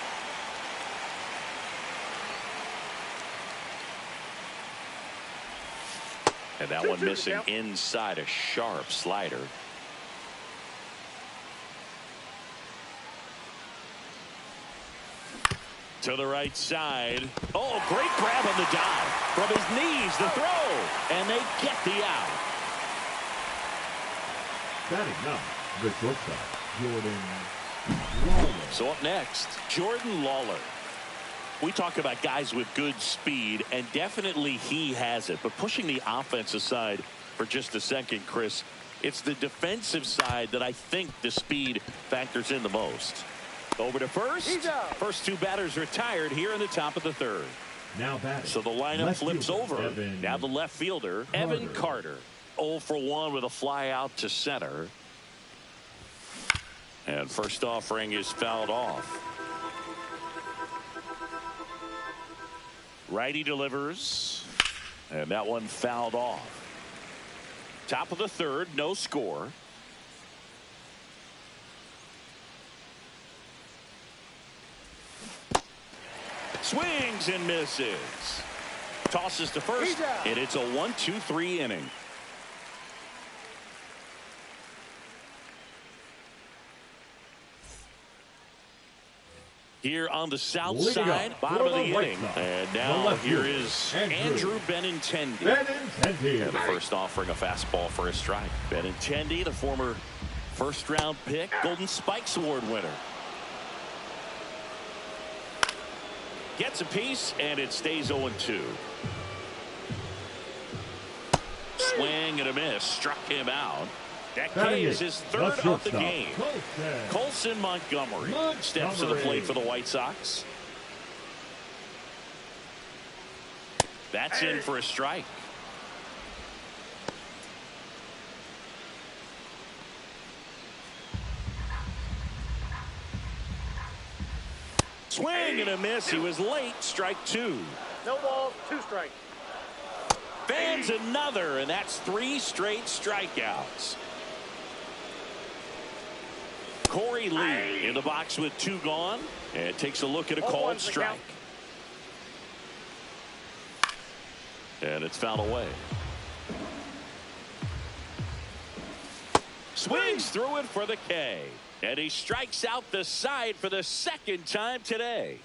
And that one missing inside, a sharp slider. To the right side. Oh, great grab on the dive. From his knees, the throw. And they get the out. Batting now, the shortstop, Jordan Lawler. So up next, Jordan Lawler. We talk about guys with good speed, and definitely he has it. But pushing the offense aside for just a second, Chris, It's the defensive side that I think the speed factors in the most. Over to first. First two batters retired here in the top of the third. Now batting. So the lineup flips fielder, over. Evan Now the left fielder, Evan Carter. 0 for 1 with a fly out to center. And first offering is fouled off. Righty delivers. And that one fouled off. Top of the third, no score. Swings and misses. Tosses to first, and it's a 1-2-3 inning. Here on the south side, bottom of the inning. And now here is Andrew Benintendi. And the first offering a fastball for a strike. Benintendi, the former first-round pick, Golden Spikes Award winner. Gets a piece, and it stays 0-2. Swing and a miss. Struck him out. That is his third of the game. Colson Montgomery steps to the plate for the White Sox. That's in for a strike. Swing and a miss. He was late. Strike two. No balls, 2 strikes. Fans another, and that's 3 straight strikeouts. Corey Lee in the box with 2 gone, and takes a look at a called strike. And it's fouled away. Swings through it for the K. And he strikes out the side for the second time today.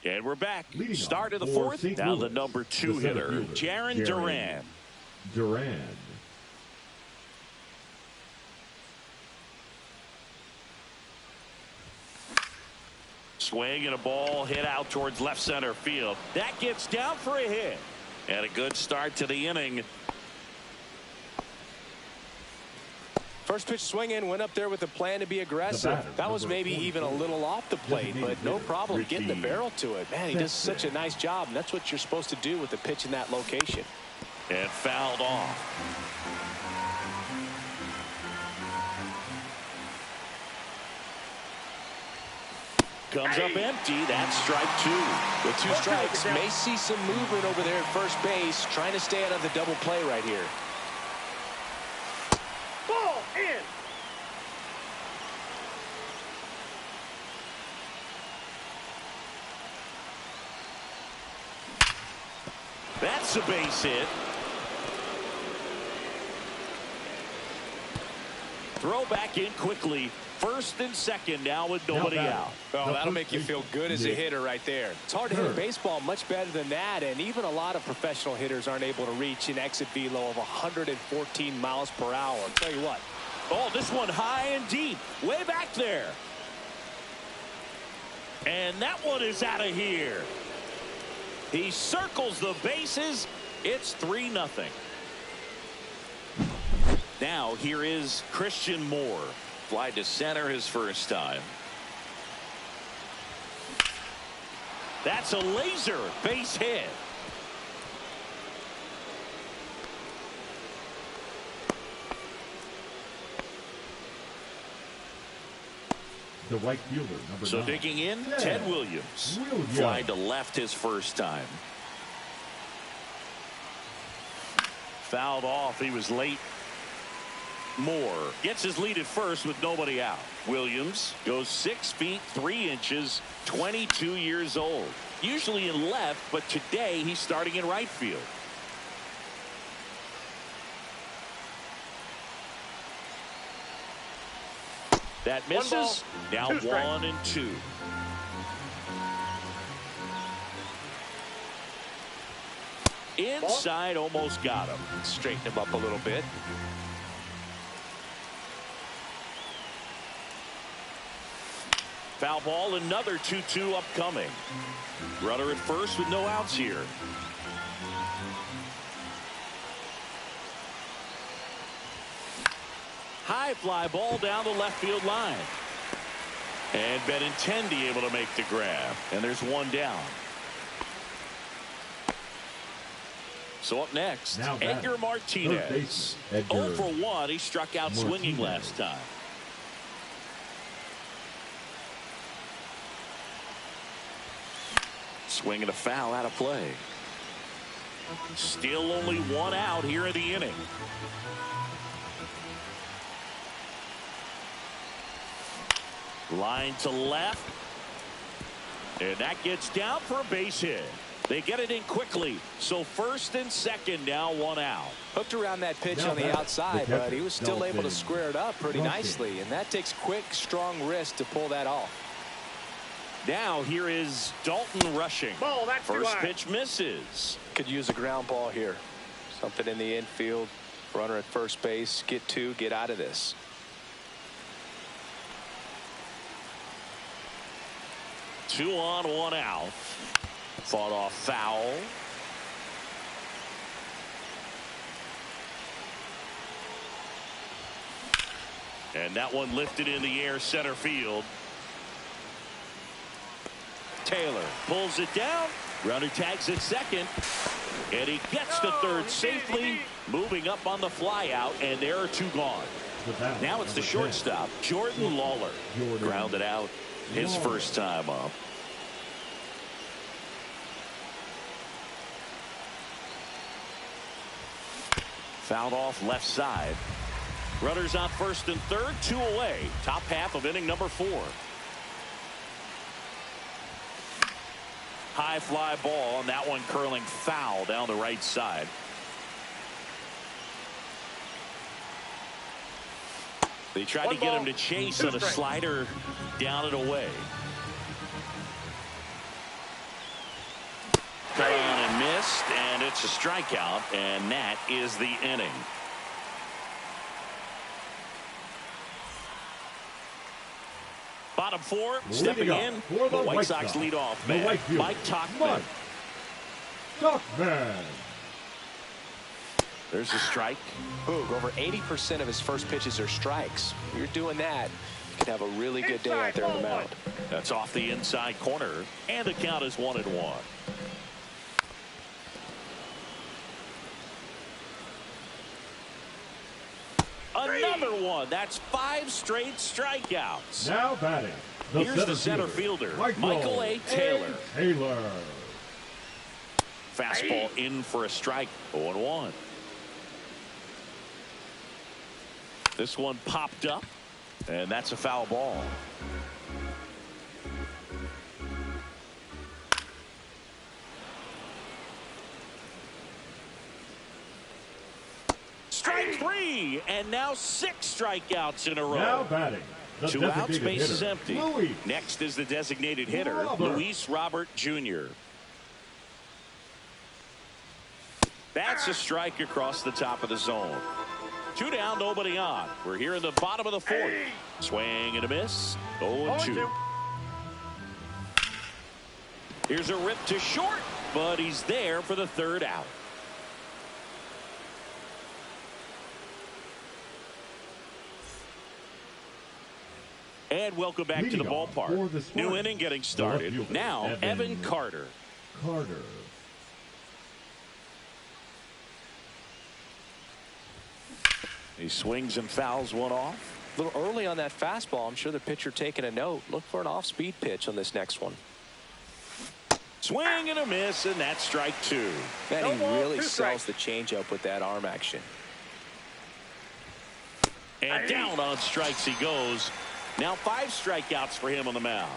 And we're back. Start of the fourth. Now the number 2 hitter, Jarren Duran. Swing and a ball hit out towards left center field. That gets down for a hit. And a good start to the inning. First pitch swing in, went up there with a plan to be aggressive. That was maybe even a little off the plate, but no problem getting the barrel to it. Man, he does such a nice job, and that's what you're supposed to do with a pitch in that location. And fouled off. Comes up empty. That's strike 2. With 2 strikes, may see some movement over there at first base, trying to stay out of the double play right here. Ball in. That's a base hit. Throw back in quickly. First and second now with nobody out. Oh, that'll make you feel good as a hitter right there. It's hard to hit a baseball much better than that, and even a lot of professional hitters aren't able to reach an exit velo of 114 miles per hour. I'll tell you what. Oh, this one high and deep. Way back there. And that one is out of here. He circles the bases. It's 3-0. Now here is Christian Moore. Fly to center his first time. That's a laser base hit. The right fielder, number 9. Digging in, Ted Williams. Fly to left his first time. Fouled off. He was late. Moore gets his lead at first with nobody out. Williams goes 6 feet 3 inches, 22 years old. Usually in left, but today he's starting in right field. That misses. Now 1-2. Inside, almost got him. Straighten him up a little bit. Foul ball, another 2-2 upcoming. Runner at first with no outs here. High fly ball down the left field line. And Benintendi able to make the grab. And there's one down. So up next, Edgar Martinez. 0 for 1. He struck out swinging last time. Swing and a foul out of play. Still only one out here in the inning. Line to left. And that gets down for a base hit. They get it in quickly. So first and second, now one out. Hooked around that pitch on the outside, but he was still able to square it up pretty nicely. And that takes quick, strong wrist to pull that off. Now here is Dalton rushing. Ball, that's first pitch misses. Could use a ground ball here. Something in the infield. Runner at first base. Get two, get out of this. Two on, one out. Fought off foul. And that one lifted in the air center field. Taylor pulls it down. Runner tags at second. And he gets to third safely. Moving up on the fly out. And there are two gone. Now it's the shortstop, Jordan Lawler. Grounded out his first time up. Fouled off left side. Runners on first and third, two away. Top half of inning number 4. High fly ball, and that one curling foul down the right side. They tried to get him to chase on a slider, down and away. Cut on and missed, and it's a strikeout, and that is the inning. Bottom 4, stepping in, the White Sox lead off man, Mike Tauchman. There's a strike. Boog, over 80% of his first pitches are strikes. If you're doing that, you could have a really good day out there on the mound. That's off the inside corner, and the count is 1-1. Another one. That's 5 straight strikeouts. Now batting. Here's the center fielder, Michael A. Taylor. Fastball in for a strike. 0-1. This one popped up, and that's a foul ball. Strike 3, and now 6 strikeouts in a row. Now batting. 2 outs, bases empty. Next is the designated hitter, Luis Robert Jr. That's a strike across the top of the zone. 2 down, nobody on. We're here in the bottom of the 4th. Swing and a miss. 0-2. Here's a rip to short, but he's there for the 3rd out. And welcome back to the ballpark. New inning getting started. Now, Evan Carter. He swings and fouls one off. A little early on that fastball. I'm sure the pitcher taking a note. Look for an off-speed pitch on this next one. Swing and a miss, and that's strike 2. Man, he really sells the changeup with that arm action. And down on strikes he goes. Now 5 strikeouts for him on the mound.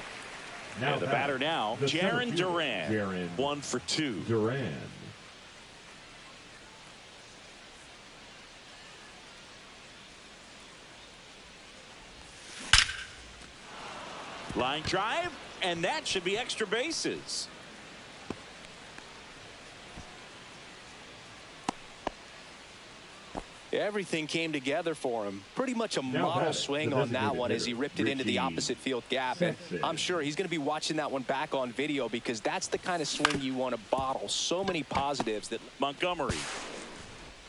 And the batter now, Jarren Duran. 1 for 2. Line drive, and that should be extra bases. Yeah, Everything came together for him. Pretty much a Now model batting, swing the on that designated one as he hitter, ripped it into the Richie opposite field gap. And Sexton. I'm sure he's going to be watching that one back on video because that's the kind of swing you want to bottle. So many positives. That Montgomery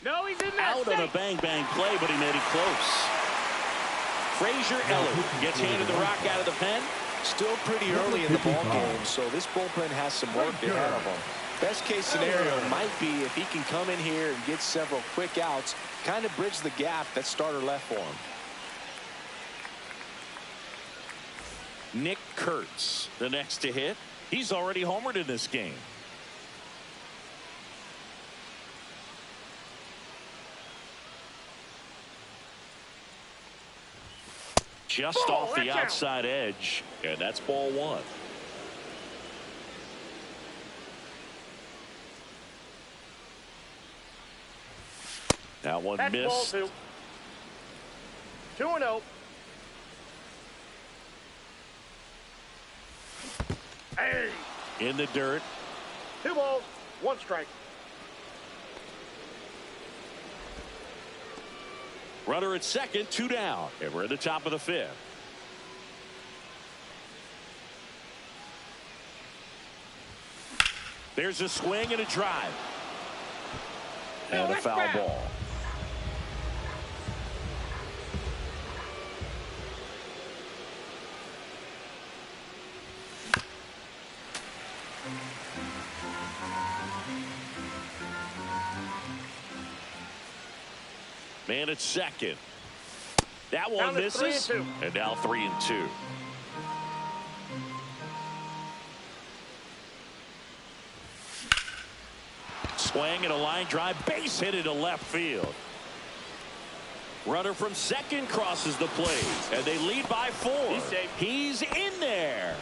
No, he's in there. out on a bang-bang play, but he made it close. Frazier Elliott gets handed the rock out of the pen. Still pretty early in the ball game, so this bullpen has some work ahead of him. Best case scenario might be if he can come in here and get several quick outs, kind of bridge the gap that starter left for him. Nick Kurtz, the next to hit. He's already homered in this game. Just off the outside edge, and that's ball one. That one That's missed. ball 2. 2-0. Hey. In the dirt. 2 balls, 1 strike. Runner at second, 2 down, and we're at the top of the 5th. There's a swing and a drive. And a foul ball. Man at second. That one Down to misses. 3-2. And now 3-2. Swing and a line drive, base hit into left field. Runner from second crosses the plate, and they lead by 4. He's safe. He's in there.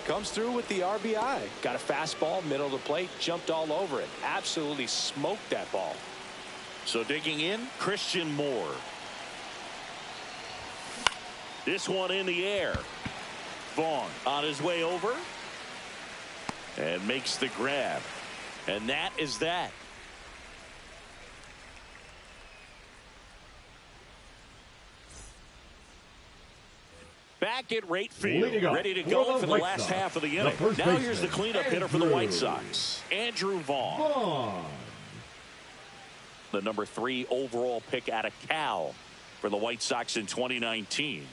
Comes through with the RBI. Got a fastball, middle of the plate, jumped all over it. Absolutely smoked that ball. So digging in, Christian Moore. This one in the air. Vaughn on his way over and makes the grab. And that is that. Back at right field, ready to go for the last half of the inning. Now here's the cleanup hitter for the White Sox, Andrew Vaughn. The number 3 overall pick out of Cal for the White Sox in 2019.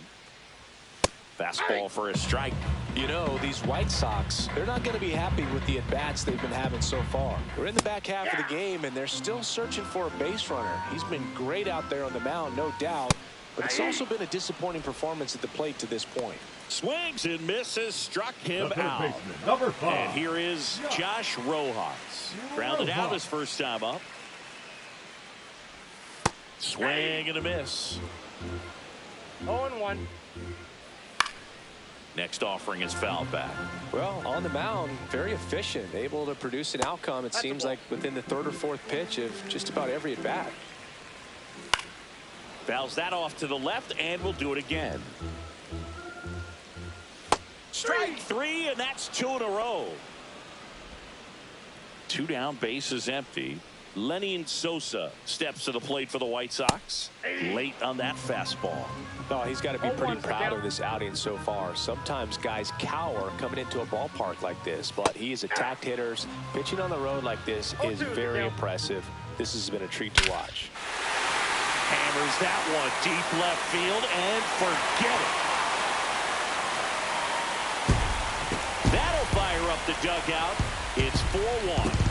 Fastball for a strike. You know, these White Sox, they're not going to be happy with the at-bats they've been having so far. We're in the back half of the game, and they're still searching for a base runner. He's been great out there on the mound, no doubt, but it's also been a disappointing performance at the plate to this point. Swings and misses, struck him out. Baseman, number 5. And here is Josh Rojas. Grounded out his first time up. Swing and a miss. 0-1. Next offering is fouled back. Well, on the mound, very efficient, able to produce an outcome, it seems like, within the 3rd or 4th pitch of just about every at-bat. Fouls that off to the left, and will do it again. Strike 3, and that's 2 in a row. 2 down, base is empty. Lenny Sosa steps to the plate for the White Sox. Late on that fastball. Oh, he's got to be pretty proud of this outing so far. Sometimes guys cower coming into a ballpark like this, but he has attacked hitters. Pitching on the road like this is very impressive. This has been a treat to watch. Hammers that one deep left field, and forget it. That'll fire up the dugout. It's 4-1.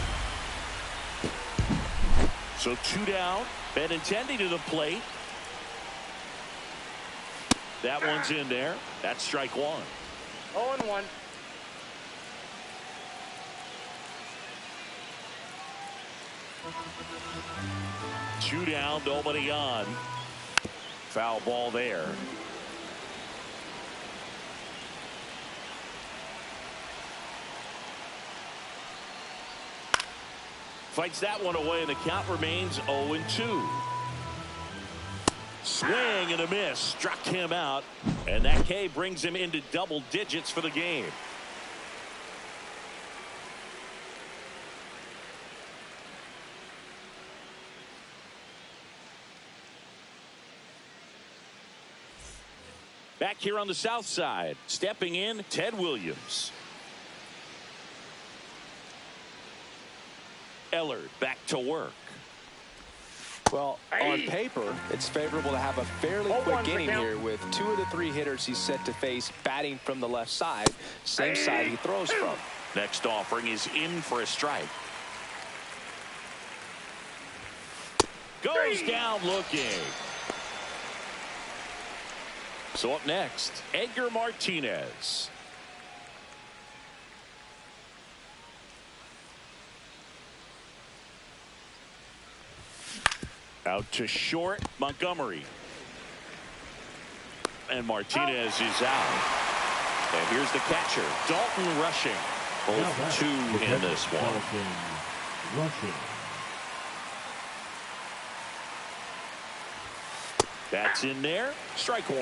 So 2 down, Benintendi to the plate. That one's in there. That's strike 1. 0-1. Two down, nobody on. Foul ball there. Fights that one away, and the count remains 0-2. Swing and a miss. Struck him out. And that K brings him into double digits for the game. Back here on the south side, stepping in, Ted Williams. Ellard back to work. Well, on paper, it's favorable to have a fairly quick inning here with 2 of the 3 hitters he's set to face batting from the left side, same side he throws from. Next offering is in for a strike. Goes down looking. So up next, Edgar Martinez. Out to short, Montgomery. And Martinez is out. And here's the catcher, Dalton Rushing. Both 2 in this one. Rushing. That's in there. Strike 1.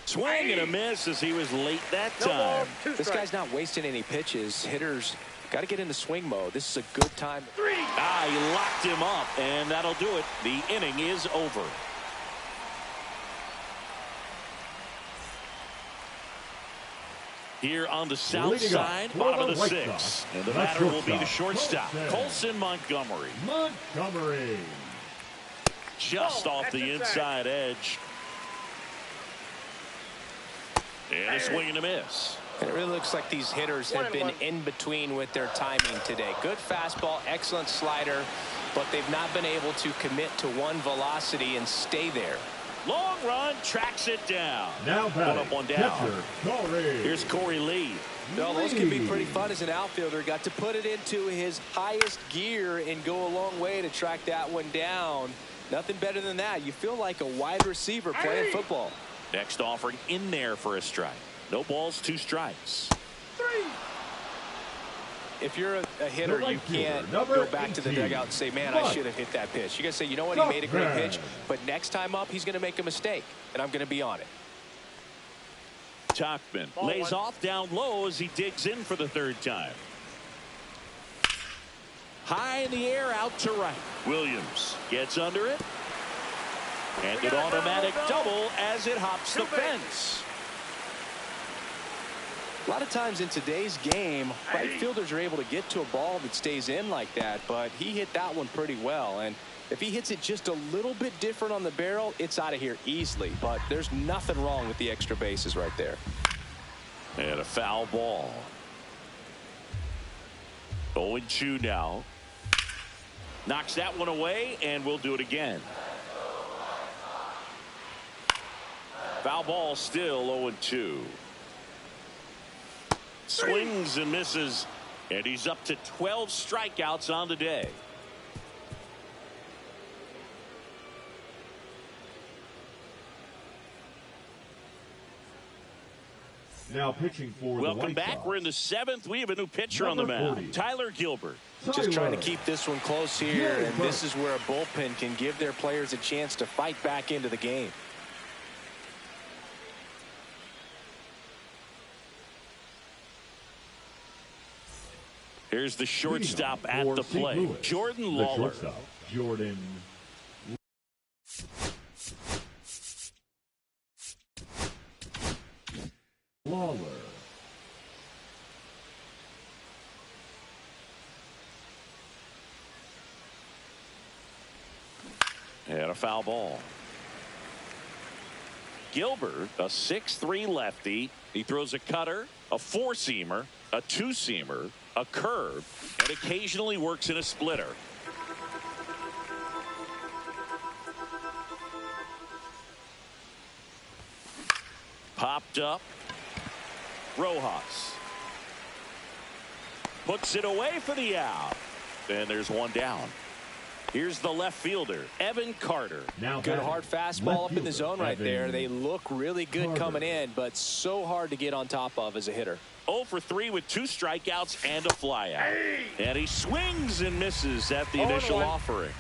Swing and a miss as he was late that time. This guy's not wasting any pitches. Hitters got to get into swing mode. This is a good time. He locked him up, and that'll do it. The inning is over. Here on the south side, bottom of the 6th. And the batter will be the shortstop, Colson Montgomery. Just off the inside edge. And a swing and a miss. It really looks like these hitters have been in between with their timing today. Good fastball, excellent slider, but they've not been able to commit to one velocity and stay there. Long run, tracks it down. Now one up, one down. Here's Corey Lee. Well, those can be pretty fun as an outfielder. Got to put it into his highest gear and go a long way to track that one down. Nothing better than that. You feel like a wide receiver playing football. Next offering in there for a strike. No balls, 2 strikes. If you're a hitter, you can't go back to the dugout and say, man, I should have hit that pitch. You got to say, you know what, he made a great pitch, but next time up, he's going to make a mistake, and I'm going to be on it. Tauchman lays off down low as he digs in for the 3rd time. High in the air, out to right. Williams gets under it. And an automatic double as it hops the fence. A lot of times in today's game, right fielders are able to get to a ball that stays in like that, but he hit that one pretty well. And if he hits it just a little bit different on the barrel, it's out of here easily. But there's nothing wrong with the extra bases right there. And a foul ball. 0-2 now. Knocks that one away, and we'll do it again. Foul ball, still 0-2. Swings and misses, and he's up to 12 strikeouts on the day. Now pitching for the Welcome White back. Sox. We're in the 7th. We have a new pitcher on the mound, Tyler Gilbert. Just trying to keep this one close here, and this is where a bullpen can give their players a chance to fight back into the game. Here's the shortstop at the plate, Jordan Lawler. Jordan Lawler. And a foul ball. Gilbert, a 6'3" lefty. He throws a cutter, a 4-seamer, a 2-seamer, a curve, and occasionally works in a splitter. Popped up. Rojas puts it away for the out. And there's one down. Here's the left fielder, Evan Carter. Now good hard fastball up in the zone right there. They look really good coming in, but so hard to get on top of as a hitter. 0 for 3 with 2 strikeouts and a flyout. And he swings and misses at the initial offering.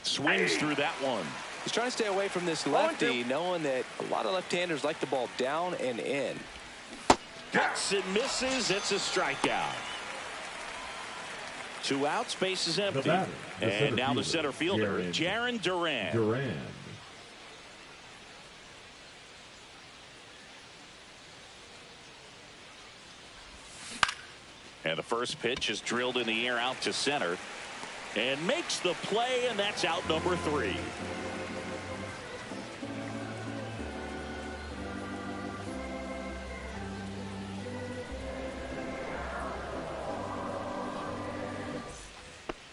Swings through that one. He's trying to stay away from this lefty, knowing that a lot of left-handers like the ball down and in. Cuts and misses. It's a strikeout. 2 outs, base is empty. batter, the And now the center fielder, Jarren Jarren Duran. Duran. And the first pitch is drilled in the air out to center. And makes the play, and that's out number 3.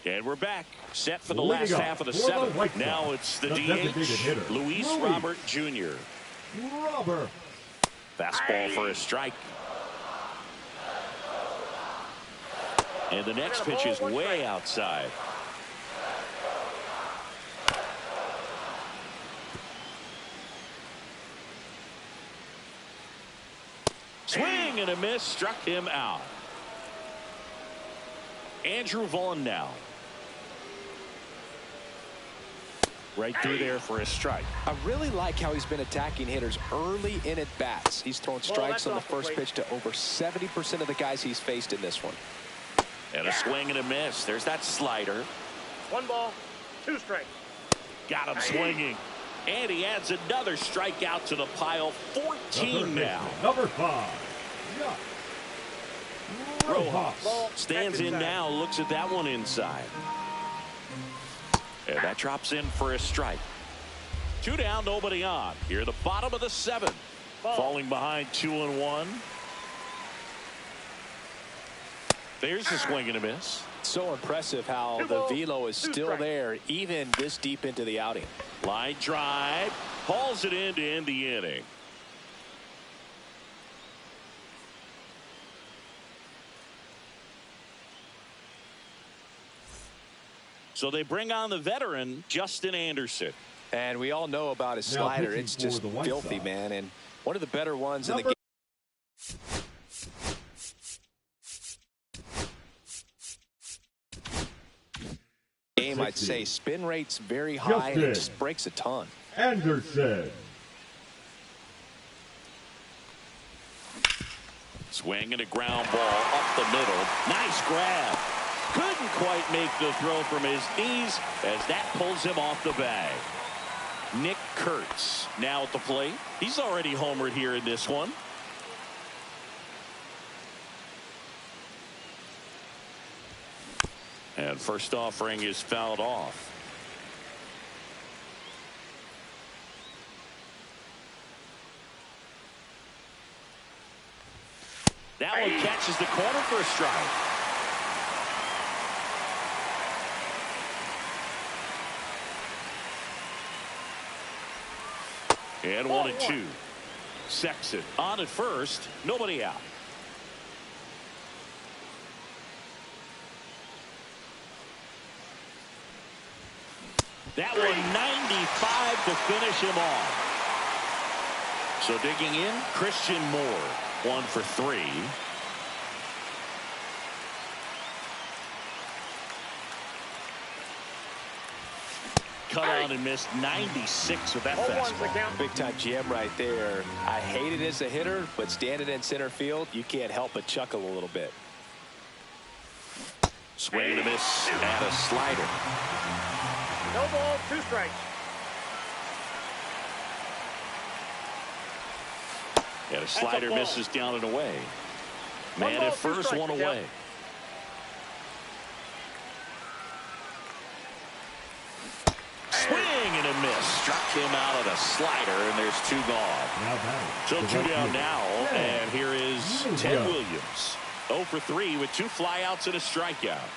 And we're back, set for the last half of the 7th. Now it's the DH, Luis Robert Jr. Robert. Fastball for a strike. And the next pitch is way outside. Swing and a miss, struck him out. Andrew Vaughn now. Right through there for a strike. I really like how he's been attacking hitters early in at bats. He's thrown strikes on the first pitch to over 70% of the guys he's faced in this one. And a swing and a miss. There's that slider. 1 ball, 2 strikes. Got him swinging. And he adds another strikeout to the pile. 14 now. Number 5. Yeah. Rojas stands in now, looks at that one inside. And that drops in for a strike. 2 down, nobody on. Here at the bottom of the 7th. Falling behind 2-1. There's the swing and a miss. So impressive how the velo is still there even this deep into the outing. Line drive. Hauls it in to end the inning. So they bring on the veteran, Justin Anderson. And we all know about his slider. It's just filthy, man. And one of the better ones in the game, I'd say. Spin rate's very high and it just breaks a ton. Anderson. Swing and a ground ball up the middle. Nice grab. Couldn't quite make the throw from his knees as that pulls him off the bag. Nick Kurtz now at the plate. He's already homered here in this one. And first offering is fouled off. That one catches the corner for a strike. And 1-2. Sexton on at first. Nobody out. That one 95 to finish him off. So digging in, Christian Moore. 1 for 3. Cut on and missed 96 with that fastball. Big time GM right there. I hate it as a hitter, but standing in center field, you can't help but chuckle a little bit. Swing and a miss and a slider. No ball, 2 strikes. And a slider misses down and away. Man at first, 1 away. Swing and a miss. Struck him out of the slider, and there's 2 gone. So 2 down now, and here is Ted Williams. 0 for 3 with 2 flyouts and a strikeout.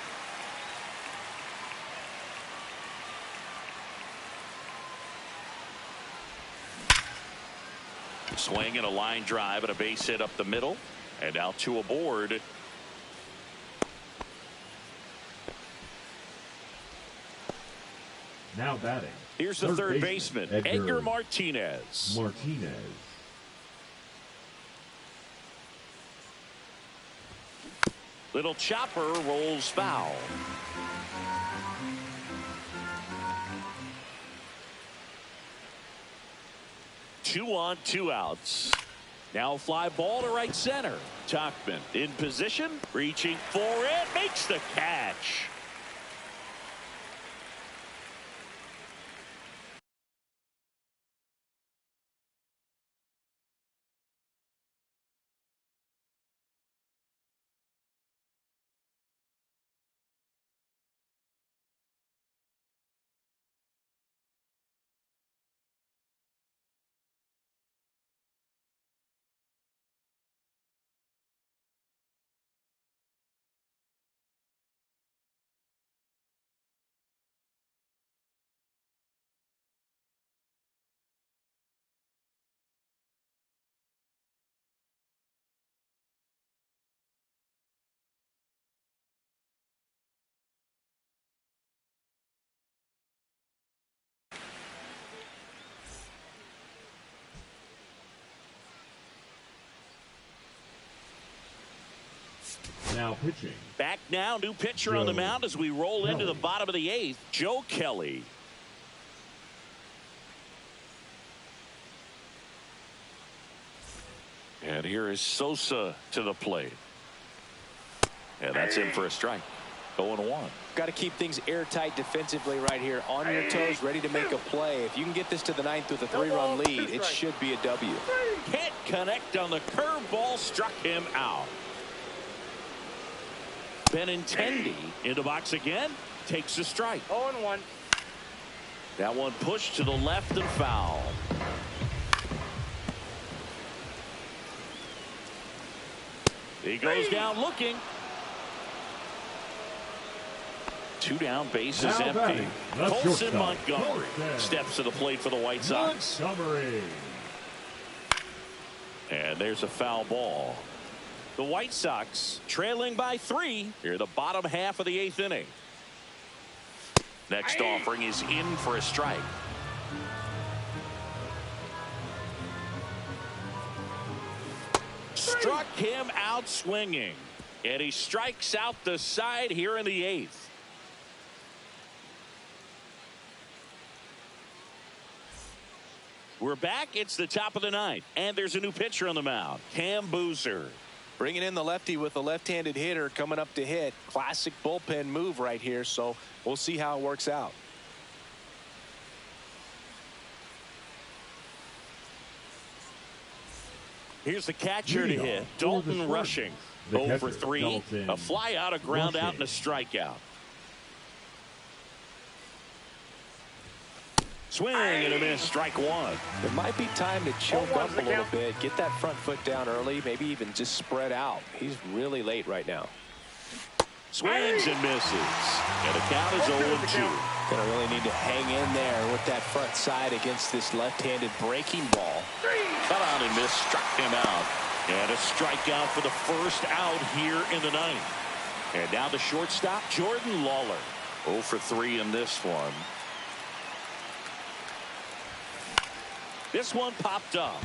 Swing and a line drive and a base hit up the middle. And now 2 aboard. Now batting. Here's the third baseman, Edgar Martinez. Little chopper rolls foul. Two on, 2 outs. Now fly ball to right center. Tauchman in position, reaching for it, makes the catch. Now pitching. Back now, new pitcher on the mound as we roll into the bottom of the 8th, Joe Kelly. And here is Sosa to the plate. And that's in for a strike. 0-1. Got to keep things airtight defensively right here. On your toes, ready to make a play. If you can get this to the 9th with a 3-run lead, it should be a W. Can't connect on the curveball, struck him out. Benintendi in the box again, takes a strike. 0-1. That one pushed to the left and foul. He goes down looking. 2 down, base is empty. Colson Montgomery steps to the plate for the White Sox. And there's a foul ball. The White Sox trailing by 3 here in the bottom half of the 8th inning. Next offering is in for a strike. Struck him out swinging. And he strikes out the side here in the 8th. We're back. It's the top of the 9th. And there's a new pitcher on the mound. Cam Boozer. Bringing in the lefty with a left-handed hitter coming up to hit. Classic bullpen move right here, so we'll see how it works out. Here's the catcher to hit. Dalton Rushing. 0 for 3. A fly out, a ground out, and a strikeout. Swing and a miss, strike 1. It might be time to choke up a little bit, get that front foot down early, maybe even just spread out. He's really late right now. Swings and misses. And the count is 0-2. Gonna really need to hang in there with that front side against this left-handed breaking ball. Cut on and miss, struck him out. And a strikeout for the first out here in the 9th. And now the shortstop, Jordan Lawler. 0 for 3 in this one. This one popped up.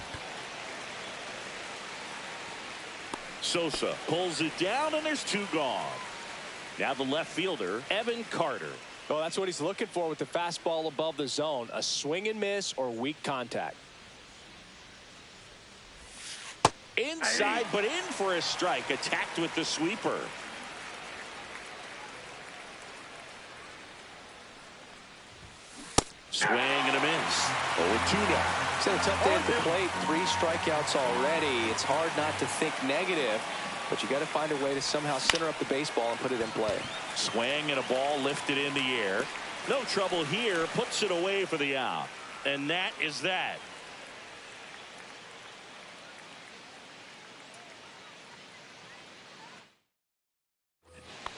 Sosa pulls it down, and there's 2 gone. Now the left fielder, Evan Carter. Oh, that's what he's looking for with the fastball above the zone. A swing and miss or weak contact. Inside, but in for a strike. Attacked with the sweeper. Swing and a miss. 0-2 now. He's had a tough day at the plate. 3 strikeouts already. It's hard not to think negative, but you got to find a way to somehow center up the baseball and put it in play. Swing and a ball lifted in the air. No trouble here. Puts it away for the out. And that is that.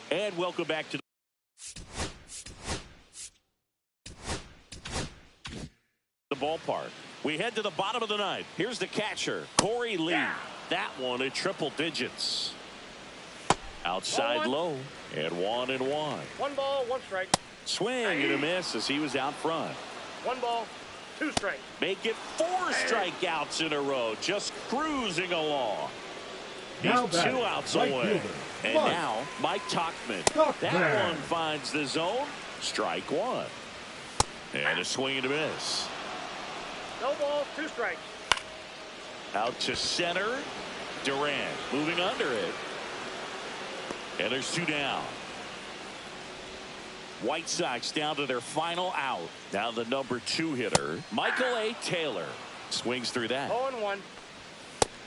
And welcome back to the ballpark. We head to the bottom of the 9th. Here's the catcher, Corey Lee. That one at triple digits. Outside low, and 1-1. 1 ball, 1 strike. Swing and a miss as he was out front. 1 ball, 2 strikes. Make it 4 strikeouts in a row, just cruising along. He's 2 outs away. And now Mike Tauchman. That one finds the zone. Strike 1. And a swing and a miss. No ball, 2 strikes. Out to center. Durant moving under it. And there's 2 down. White Sox down to their final out. Now the number 2 hitter, Michael A. Taylor. Swings through that. 0-1.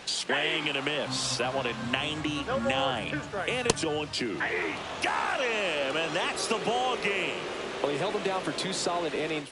Swing and a miss. That one at 99. And it's 0-2. Got him! And that's the ball game. Well, he held him down for 2 solid innings.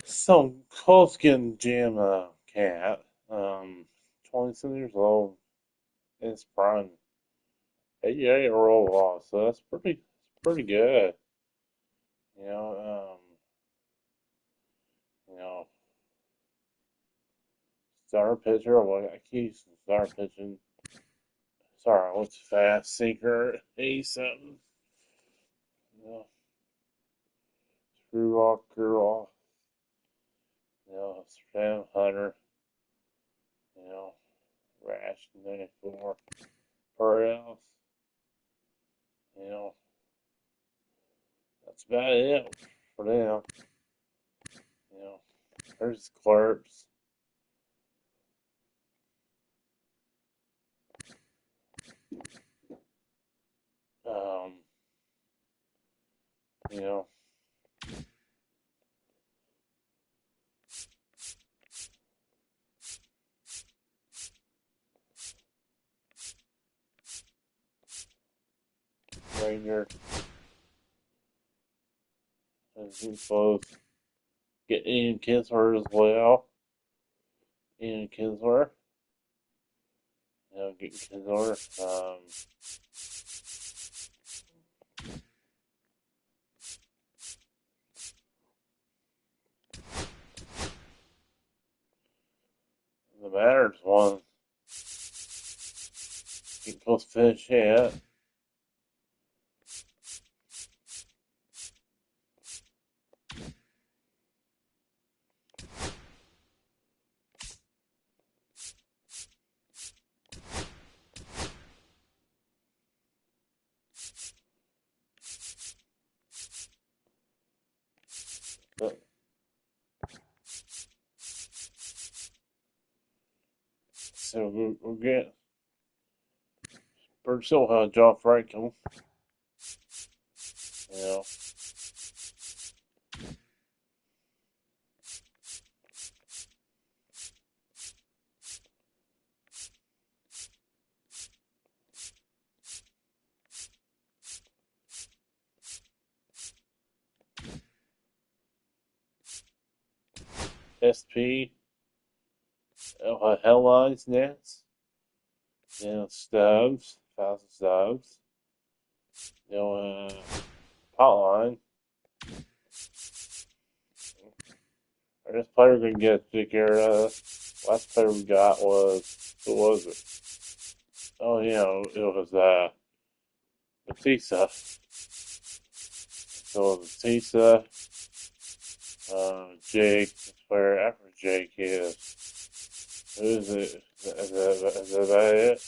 So close getting Jim Cat, 27 years old, in his prime, 88 roll loss, so that's pretty good. You know, you know, star pitcher. Well, I keep star pitching. Sorry, I was fast sinker, 87. You know, screw off, crew off. You know, Sam Hunter. You know, Rash 94. Perez. You know, that's about it for them. You know, there's clerks. You know, Ranger, as he close. Get Ian Kinsler as well. Ian Kinsler. You know, get Kinsler. The Mariners one. Get close to finish yet. But, so we'll get Bird Silva, John Franklin. You know. SP. Headlines Nets. You know, Stubbs. 1,000 Stubbs. You know, Hotline. This player can get to take care of. Last player we got was, who was it? Oh, you know, it was Batista. So Batista, Jake, this player after Jake is. Who is it? Is that it?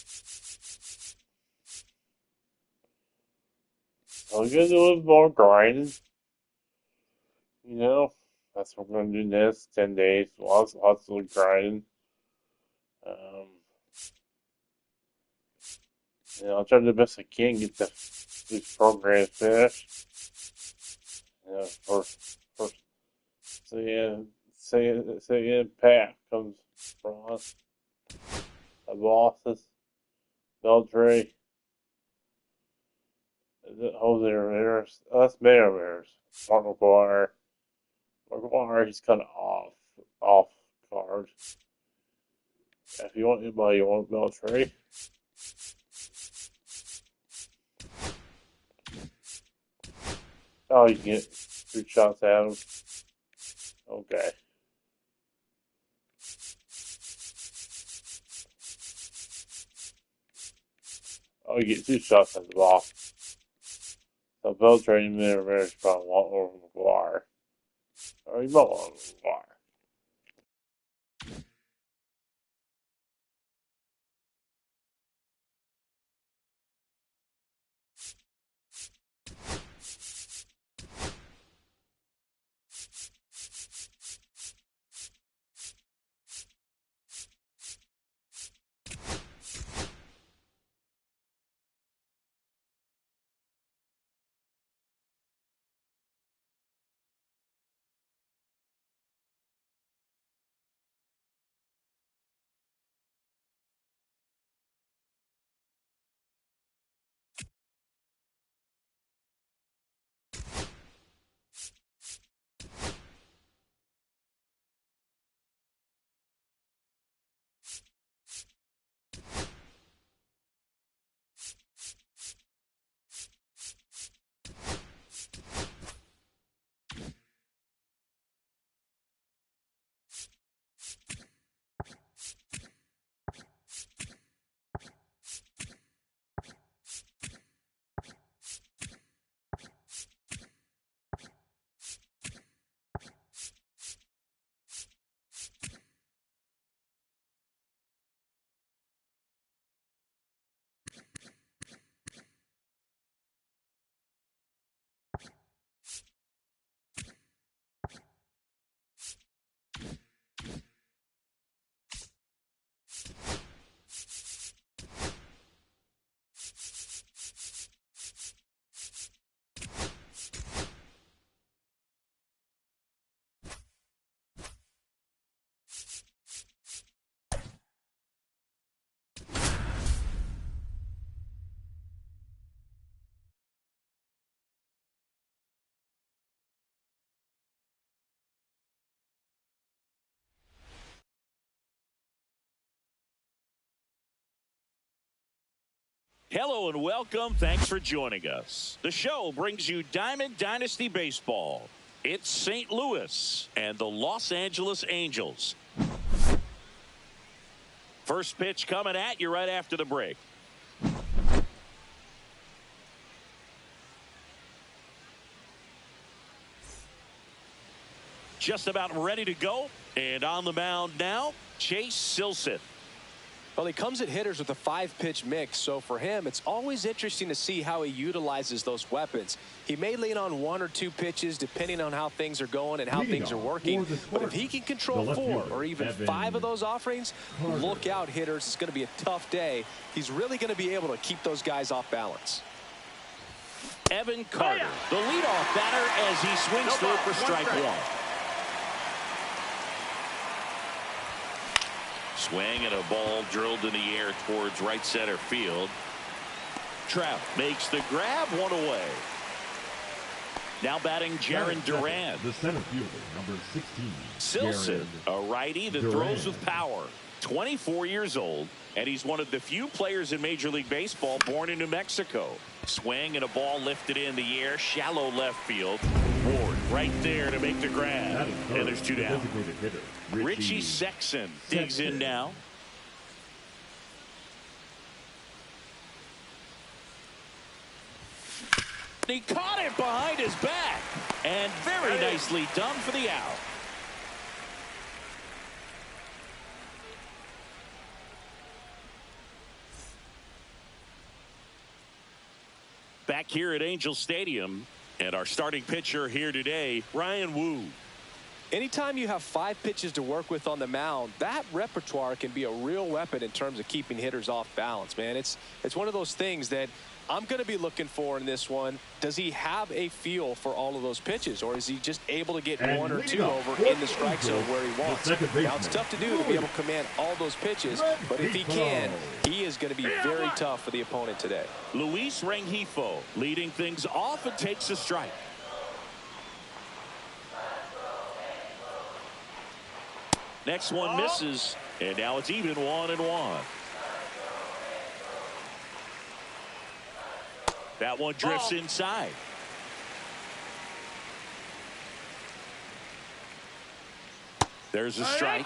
So we gotta do a little more grinding. You know, that's what we're going to do next 10 days. Lots of grinding. I'll try the best I can get these programs finished. For say Pat comes from us. The bosses, Beltray, Jose Ramirez. That's Mayor Ramirez. Mark McGuire. McGuire, he's kind of off card. If you want anybody, you want Beltray. Oh, you can get 3 shots at him. Okay. Oh, you get 2 shots at the ball. So Beltray and Ramirez probably want over McGuire. Or you might want McGuire. Hello and welcome. Thanks for joining us. The show brings you Diamond Dynasty Baseball. It's St. Louis and the Los Angeles Angels. First pitch coming at you right after the break. Just about ready to go. And on the mound now, Chase Silseth. Well, he comes at hitters with a 5-pitch mix, so for him, it's always interesting to see how he utilizes those weapons. He may lean on 1 or 2 pitches depending on how things are going and how things are working, but if he can control 4 or even 5 of those offerings, look out, hitters. It's going to be a tough day. He's really going to be able to keep those guys off balance. Evan Carter, the leadoff batter, as he swings through for strike 1. Swing and a ball drilled in the air towards right center field. Trout makes the grab, 1 away. Now batting Jarren Duran. The center fielder, number 16. Silseth, a righty that throws with power. 24 years old, and he's one of the few players in Major League Baseball born in New Mexico. Swing and a ball lifted in the air, shallow left field. Ward right there to make the grab. And there's 2 down. Richie Sexson digs in now. He caught it behind his back. And very nicely done for the out. Back here at Angel Stadium, And our starting pitcher here today, Ryan Wu. Anytime you have 5 pitches to work with on the mound, that repertoire can be a real weapon in terms of keeping hitters off balance, man. It's one of those things that I'm going to be looking for in this one. Does he have a feel for all of those pitches, or is he just able to get one or two over in the strike zone where he wants? Now, it's tough to do to be able to command all those pitches, but if he can, he is going to be very tough for the opponent today. Luis Rengifo leading things off and takes a strike. Next one misses, and now it's even 1-1. That one drifts inside. There's a strike.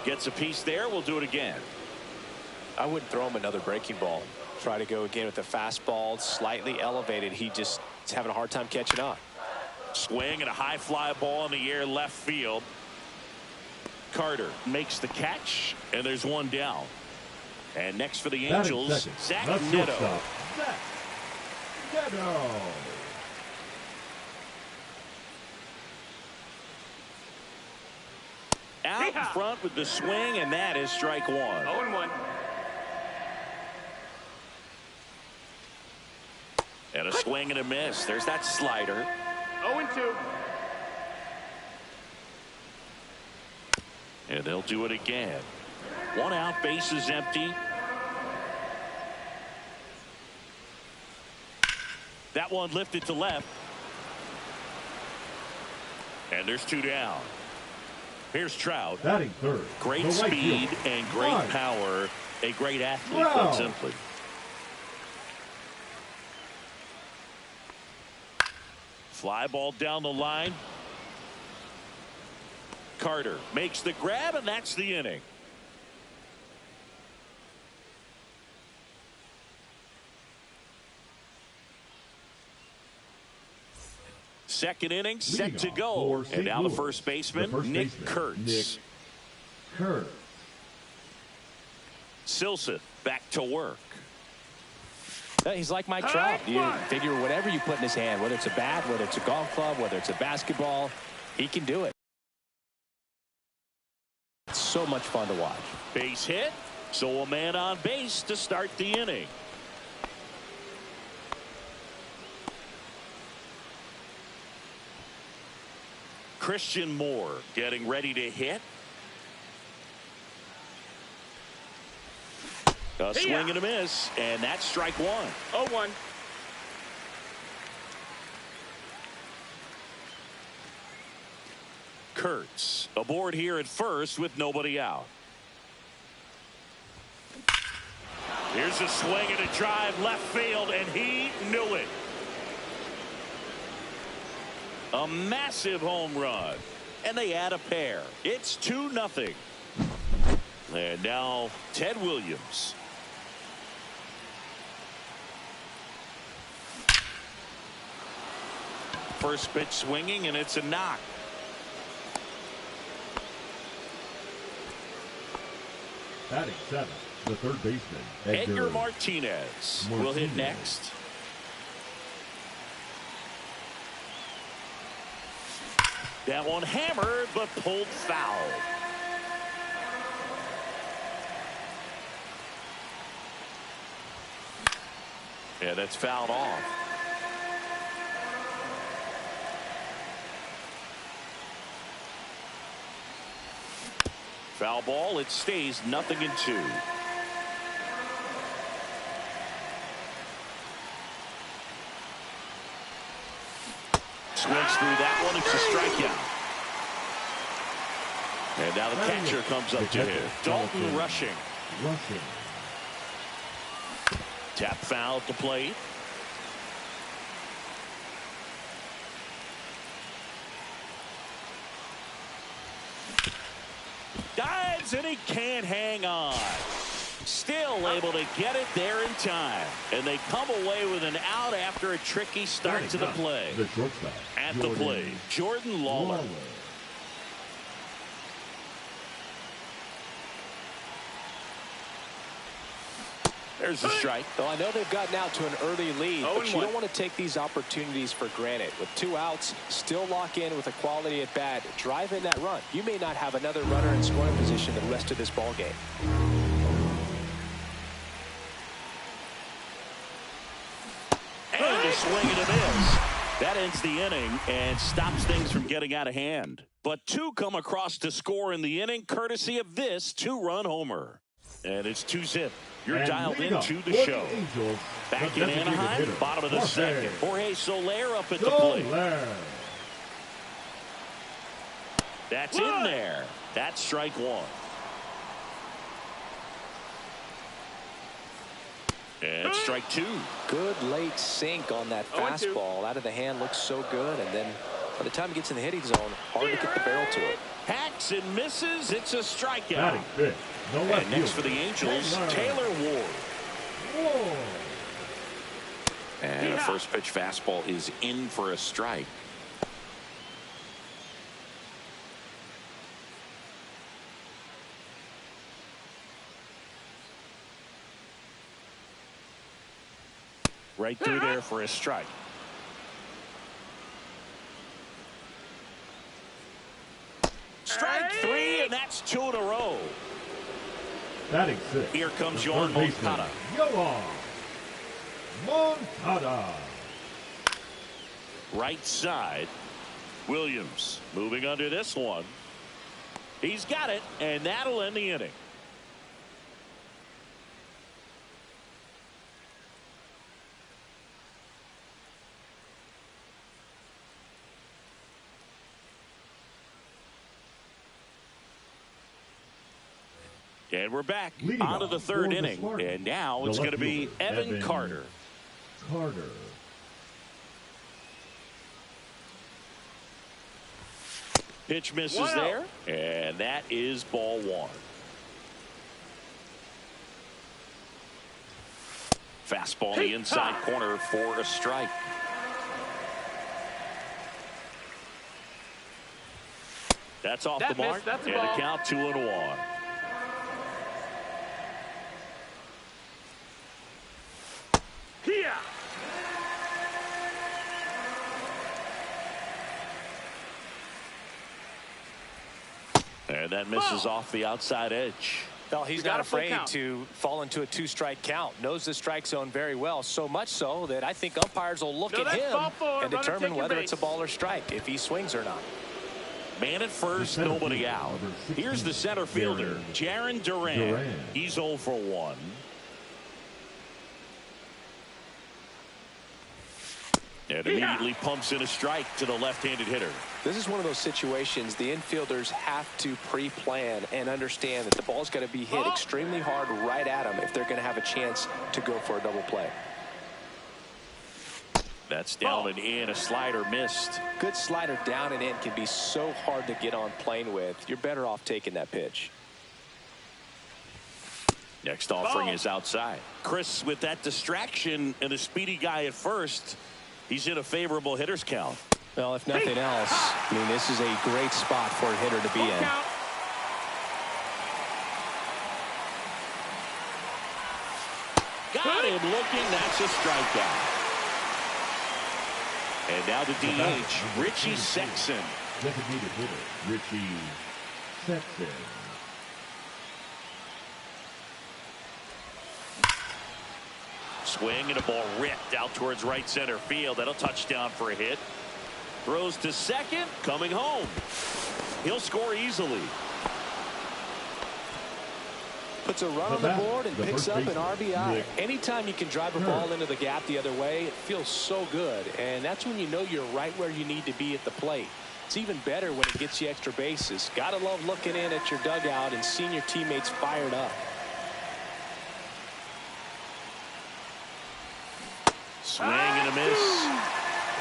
Gets a piece there. We'll do it again. I wouldn't throw him another breaking ball. Try to go again with the fastball, slightly elevated. He just is having a hard time catching up. Swing and a high fly ball in the air left field. Carter makes the catch, and there's one down. And next for the Angels, Zach Neto. Zach Neto. Out in front with the swing, and that is strike one. 0-1. And a swing and a miss. There's that slider. 0-2. And they'll do it again. One out, base is empty. That one lifted to left. And there's 2 down. Here's Trout. Batting third. Great the right speed fielder, and great Ryan power. A great athlete, Trout. put simply. Fly ball down the line. Carter makes the grab, and that's the inning. Second inning set to go. And now the first baseman, Nick Kurtz. Silseth back to work. He's like Mike Trout. You figure whatever you put in his hand, whether it's a bat, whether it's a golf club, whether it's a basketball, he can do it. It's so much fun to watch. Base hit, so a man on base to start the inning. Christian Moore getting ready to hit. A swing and a miss, and that's strike one. 0-1. Kurtz aboard here at first with nobody out. Here's a swing and a drive left field, and he knew it. A massive home run, and they add a pair. It's 2-0. And now Ted Williams. First pitch swinging, and it's a knock. Batting seventh, the third baseman, Edgar Martinez will hit next. That one hammered, but pulled foul. Yeah, that's fouled off. Foul ball. It stays 0-2. Swings through that one. It's a strikeout. And now the catcher comes up to hit. Dalton Rushing. Tap foul at the plate. Dives, and he can't hang on. Still able to get it there in time. And they come away with an out after a tricky start to the play. The shortstop. At the plate, Jordan Lawler. There's the strike. Well, I know they've gotten out to an early lead, but you 0-1. don't want to take these opportunities for granted. With 2 outs, still lock in with a quality at bat. Drive in that run. You may not have another runner in scoring position the rest of this ball game. And a swing and a miss. That ends the inning and stops things from getting out of hand. But 2 come across to score in the inning, courtesy of this 2-run homer. And it's 2-zip. You're And dialed leading into up the for show. Angels, Back the in designated Anaheim, hitter, bottom of the Jorge second. Jorge Soler up at the plate. Soler. That's in there. That's strike 1. And strike 2. Good late sink on that 0-2. fastball. Out of the hand, looks so good. And then by the time it gets in the hitting zone, hard to get the barrel to it. Hacks and misses. It's a strikeout. Batting fifth, no left And next fielder, for the Angels, Taylor Ward. Whoa. And a first pitch fastball is in for a strike. Right through there for a strike. Strike 3, and that's 2 in a row. Batting sixth. Here comes the Yoan third baseman, Moncada. Yoan Moncada. Right side. Williams moving under this one. He's got it, and that'll end the inning. And we're back Leading onto off the for third the inning. Spartans, And now the it's going to left be fielder, Evan Carter. Carter. Pitch misses 1 out. there. And that is ball 1. Fastball in the inside corner for a strike. That's off That the mark. missed. That's a and ball. a count 2-1. Here. And that misses off the outside edge. Well, he's You got not a full afraid count. to fall into a 2-strike count. Knows the strike zone very well. So much so that I think umpires will look No, at that's him ball 4. and Runner determine taking whether it's a base. ball or strike, if he swings or not. Man at first, center nobody fielder, out. number 16, Here's the center fielder, Jaron Duran. Duran. He's 0 for 1. And immediately pumps in a strike to the left-handed hitter. This is one of those situations the infielders have to pre-plan and understand that the ball's got to be hit extremely hard right at them if they're going to have a chance to go for a double play. That's down and in. A slider missed. Good slider down and in can be so hard to get on plane with. You're better off taking that pitch. Next offering is outside. Chris, with that distraction and a speedy guy at first, he's in a favorable hitter's count. Well, if nothing else, I mean, this is a great spot for a hitter to be in. Count. Got him looking. That's a strikeout. And now the DH, Richie Sexson. Designated hitter, Richie Sexson. Swing and a ball ripped out towards right center field. That'll touchdown for a hit. Throws to second, coming home. He'll score easily. Puts a run The on the batter, board and the picks first up an baseman, RBI. Rick Anytime you can drive a ball into the gap the other way, it feels so good. And that's when you know you're right where you need to be at the plate. It's even better when it gets you extra bases. Gotta love looking in at your dugout and seeing your teammates fired up. Swing and a miss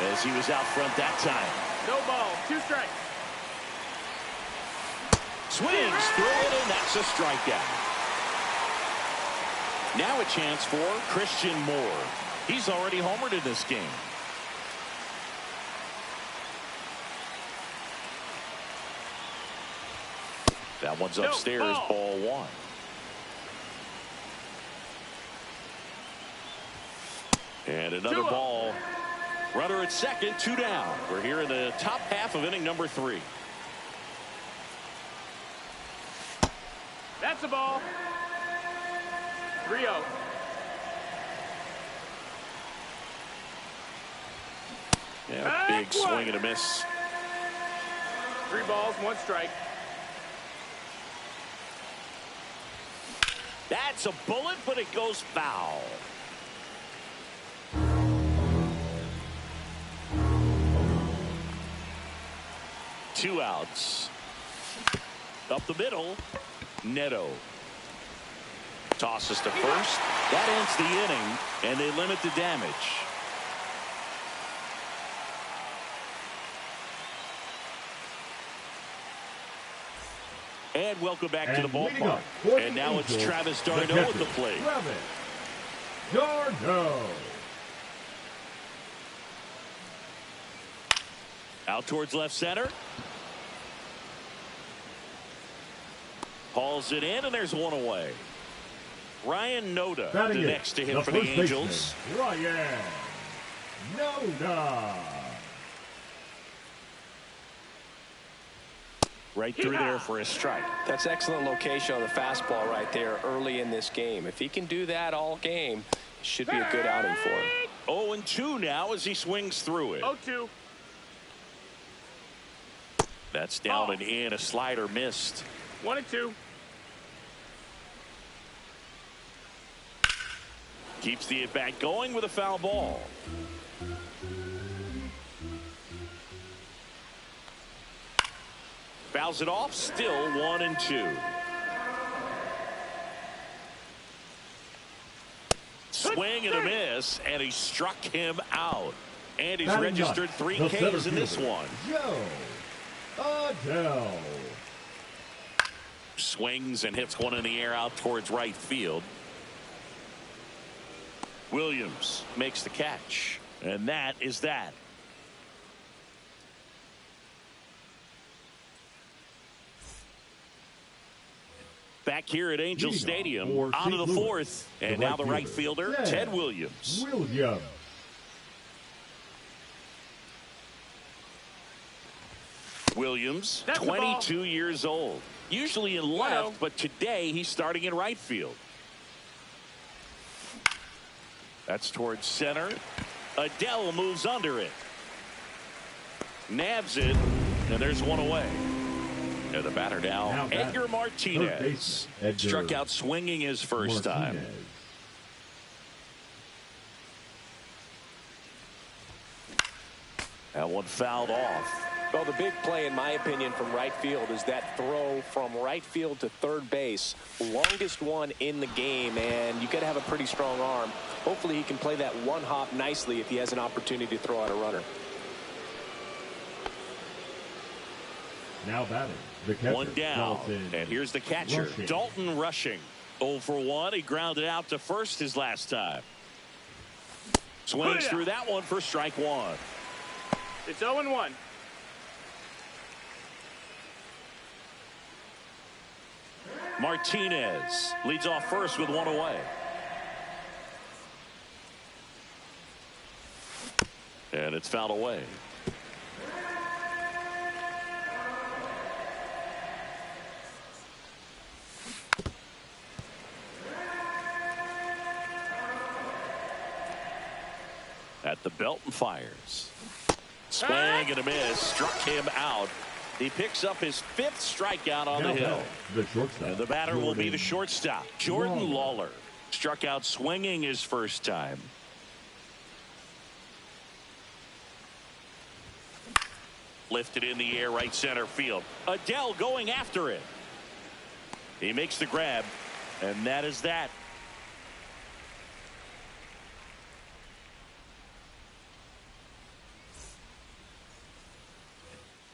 as he was out front that time. No ball. 2 strikes. Swings through it, and that's a strikeout. Now a chance for Christian Moore. He's already homered in this game. That one's upstairs, ball 1. And another ball. Runner at second, 2 down. We're here in the top half of inning number 3. That's a ball. 3-0. Yeah, big swing and a miss. 3 balls, 1 strike. That's a bullet, but it goes foul. Two outs. Up the middle, Neto. Tosses to first. That ends the inning, and they limit the damage. And welcome back to the ballpark. And now it's Travis d'Arnaud at the plate. Travis d'Arnaud. Out towards left center. Hauls it in, and there's one away. Ryan Noda the next to him for the Angels. Ryan Noda. Right through there for a strike. That's excellent location on the fastball right there early in this game. If he can do that all game, it should be a good outing for him. 0-2 now as he swings through it. 0-2. That's down and in. A slider missed. 1-2. Keeps the at-bat going with a foul ball. Fouls it off. Still 1-2. Swing and a miss, and he struck him out. And he's registered 3 Ks in this one. Joe Adell. Swings and hits one in the air out towards right field. Williams makes the catch, and that is that. Back here at Angel Stadium, on to the 4th, and now the right fielder, Ted Williams. Williams, 22 years old. Usually in left, but today he's starting in right field. That's towards center. Adell moves under it. Nabs it, and there's one away. And the batter now Edgar Martinez. Struck out swinging his first time. That one fouled off. Well, the big play, in my opinion, from right field is that throw from right field to third base. Longest one in the game, and you've got to have a pretty strong arm. Hopefully he can play that one hop nicely if he has an opportunity to throw out a runner. Now batting, the catcher, one down, Dalton and here's the catcher, Rushing. Dalton Rushing. 0 for 1. He grounded out to first his last time. Swings through that one for strike 1. It's 0-1. Martinez leads off first with one away. And it's fouled away. At the belt and fires. Swing and a miss. Struck him out. He picks up his 5th strikeout on the hill. The shortstop. And the batter will be the shortstop, Jordan Lawler. Struck out swinging his first time. Lifted in the air, right center field. Adell going after it. He makes the grab, and that is that.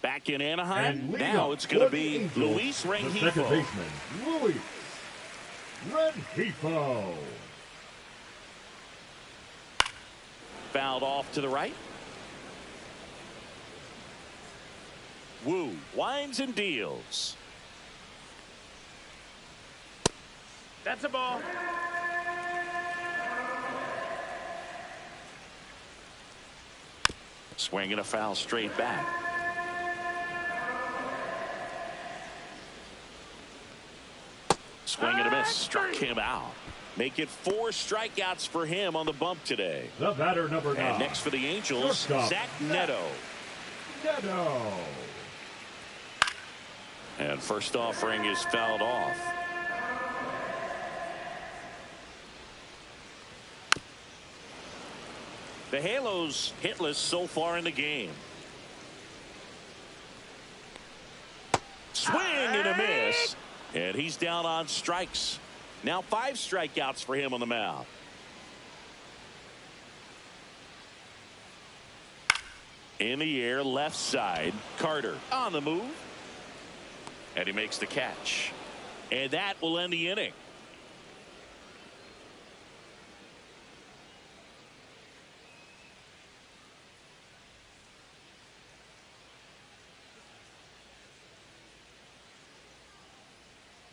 Back in Anaheim, now it's going to be Luis Rengifo. Second baseman, Luis Rengifo. Fouled off to the right. Wu winds and deals. That's a ball. Swing and a foul straight back. Swing and a miss. Struck him out. Make it 4 strikeouts for him on the bump today. The batter, number 9. And next for the Angels, Shortstop, Zach Neto. Neto. And first offering is fouled off. The Halos hitless so far in the game. Swing and a miss. And he's down on strikes. Now 5 strikeouts for him on the mound. In the air, left side. Carter on the move. And he makes the catch. And that will end the inning.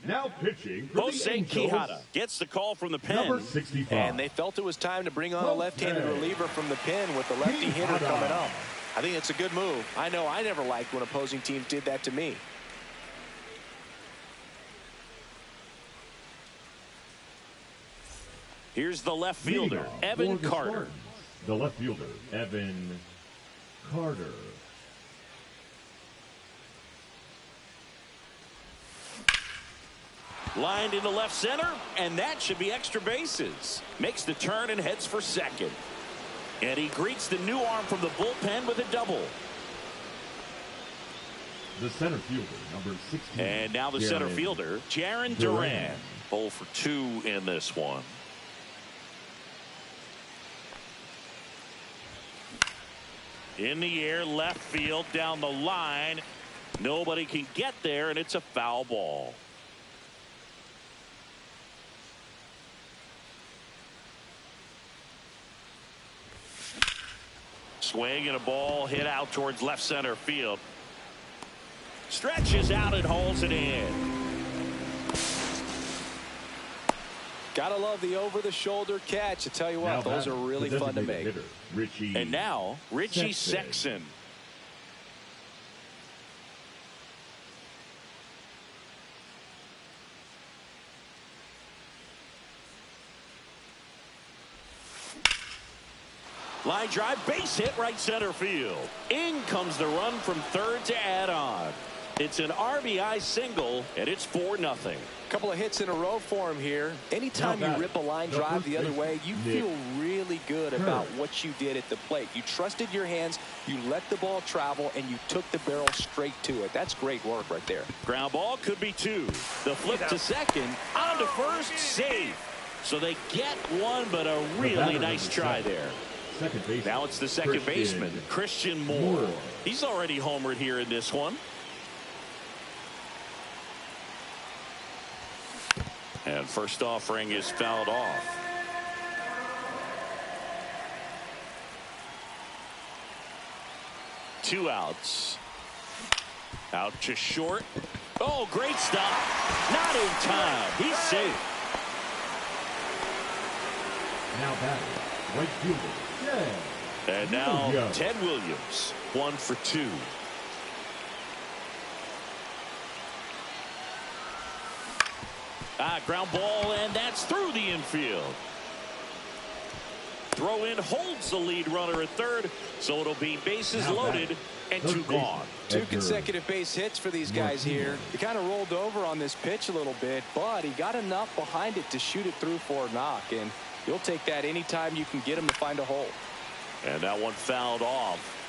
Now pitching for the Jose Angels, Quijada gets the call from the pen. number 65. And they felt it was time to bring on a left-handed reliever from the pen with the lefty hitter coming up. I think it's a good move. I know I never liked when opposing teams did that to me. Here's the left fielder, Evan Carter. Spartans, the left fielder, Evan Carter. Lined into left center, and that should be extra bases. Makes the turn and heads for second. And he greets the new arm from the bullpen with a double. The center fielder, number 16. And now the center fielder, Jarren Duran. 0 for 2 in this one. In the air, left field, down the line. Nobody can get there, and it's a foul ball. Swing and a ball hit out towards left center field. Stretches out and holds it in. Gotta love the over-the-shoulder catch. I tell you what, those are really fun to make. Hitter, Richie And now, Richie Sexson. Line drive, base hit, right center field. In comes the run from third to add on. It's an RBI single, and it's 4-0. Couple of hits in a row for him here. Anytime you rip a line drive the other way, you feel really good about what you did at the plate. You trusted your hands, you let the ball travel, and you took the barrel straight to it. That's great work right there. Ground ball could be 2. The flip to second, on to first, safe. So they get one, but a really nice try there. Second baseman. Now it's the second baseman, Christian Moore. He's already homered here in this one. And first offering is fouled off. Two outs. Out to short. Oh, great stop. Not in time. He's safe. Now batting, right fielder, Ted. And now Williams. Ted Williams, 1 for 2. Ground ball, and that's through the infield. Throw in holds the lead runner at third, so it'll be bases loaded and 2 gone. 2 consecutive base hits for these guys here. He kind of rolled over on this pitch a little bit, but he got enough behind it to shoot it through for a knock, and you'll take that anytime you can get him to find a hole. And that one fouled off.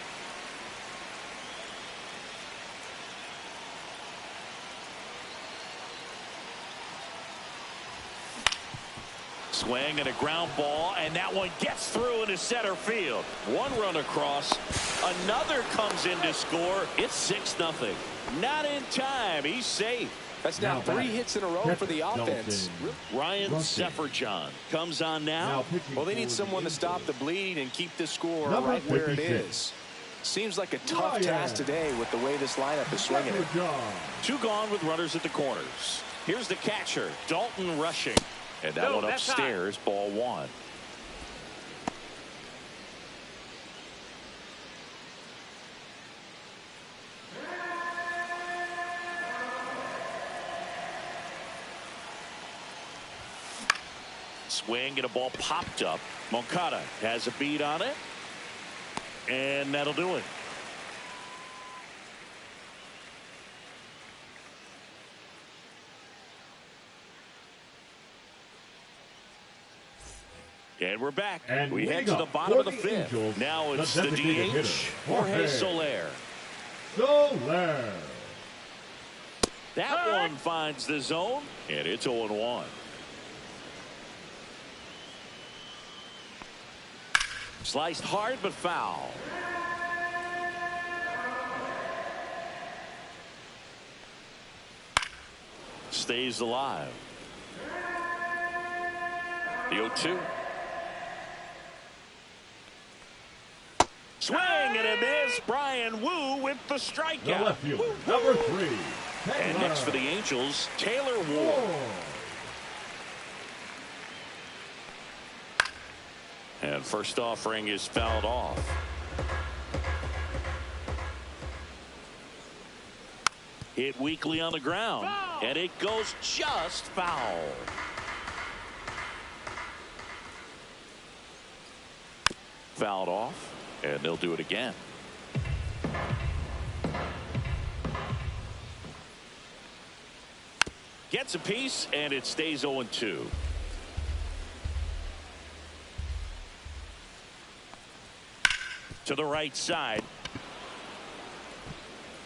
Swing and a ground ball, and that one gets through into center field. 1 run across, another comes in to score. It's 6-0. Not in time. He's safe. That's now 3 hits in a row for the offense. Ryan Sefferjohn comes on now. Well, they need someone to stop the bleed and keep the score right where it is. Seems like a tough task today with the way this lineup is swinging it. 2 gone with runners at the corners. Here's the catcher, Dalton Rushing. And that one upstairs, ball 1. swing and a ball popped up. Moncada has a beat on it. And that'll do it. And we're back. And we head to the bottom of the fifth. Angels, now it's the designated hitter, DH, Jorge Soler. Soler. That one finds the zone, and it's 0-1. Sliced hard, but foul. Stays alive. The 0-2. Swing and a miss. Brian Wu with the The strikeout. left fielder, number 3. And next for the Angels, Taylor Ward. And first offering is fouled off. Hit weakly on the ground. Foul. And it goes just foul. Fouled off. And they'll do it again. Gets a piece, and it stays 0-2. To the right side.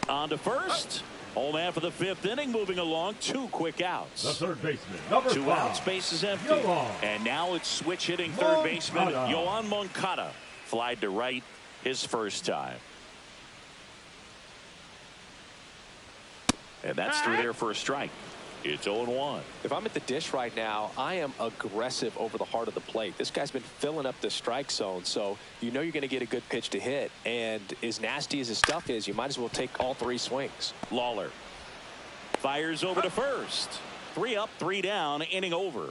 On to first. Home half of the fifth inning, moving along. 2 quick outs. The third baseman, number 2 5. outs, base is empty. Yoan. And now it's switch hitting third baseman Moncada. Yoan Moncada. Flied to right his first time. And that's through there for a strike. It's 0-1. If I'm at the dish right now, I am aggressive over the heart of the plate. This guy's been filling up the strike zone, so you know you're going to get a good pitch to hit. And as nasty as his stuff is, you might as well take all 3 swings. Lawler fires over to first. 3 up, 3 down, inning over.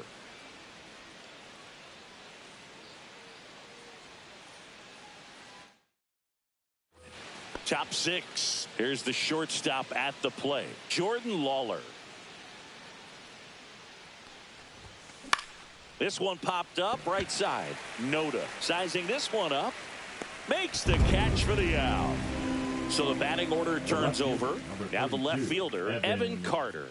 Top 6. Here's the shortstop at the plate, Jordan Lawler. This one popped up right side. Noda sizing this one up. Makes the catch for the out. So the batting order turns over. Now the left fielder, Evan Carter.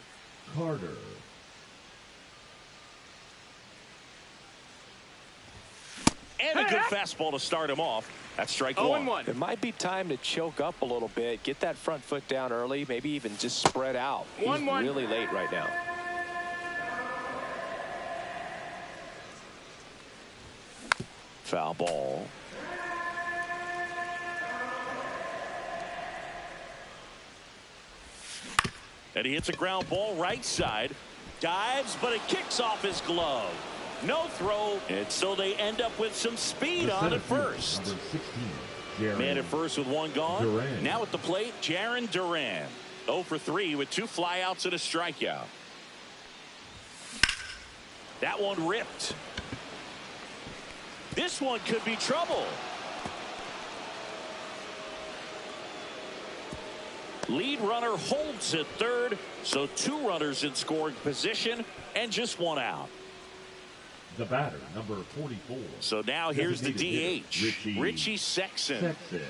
And a good fastball to start him off. That's strike 1. It might be time to choke up a little bit. Get that front foot down early. Maybe even just spread out. He's really late right now. Foul ball. And he hits a ground ball right side. Dives, but it kicks off his glove. No throw, and so they end up with some speed on at first. Number 16, Man at first with 1 gone. Duran. Now at the plate, Jarren Duran. 0 for 3 with 2 flyouts and a strikeout. That one ripped. This one could be trouble. Lead runner holds at third, so 2 runners in scoring position and just 1 out. The batter, number 44. So now here's the Designated DH, hitter, Richie Sexson. Sexson.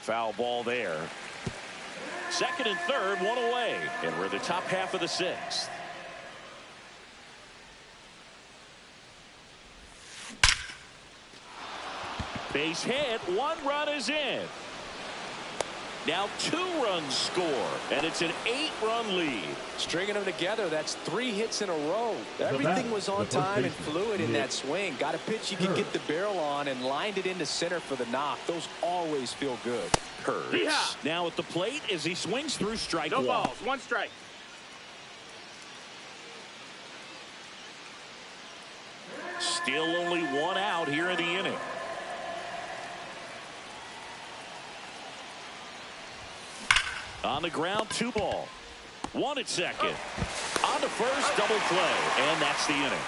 Foul ball there. Second and third, 1 away, and we're the top half of the 6th. Base hit, 1 run is in. Now 2 runs score, and it's an 8-run lead. Stringing them together, that's 3 hits in a row. Everything was on time and fluid in that swing. Got a pitch you could get the barrel on and lined it into center for the knock. Those always feel good. Hurts. Now at the plate as he swings through strike 1. No balls, 1 strike. Still only 1 out here in the inning. On the ground, 2 ball. 1 at second. On to first, double play, and that's the inning.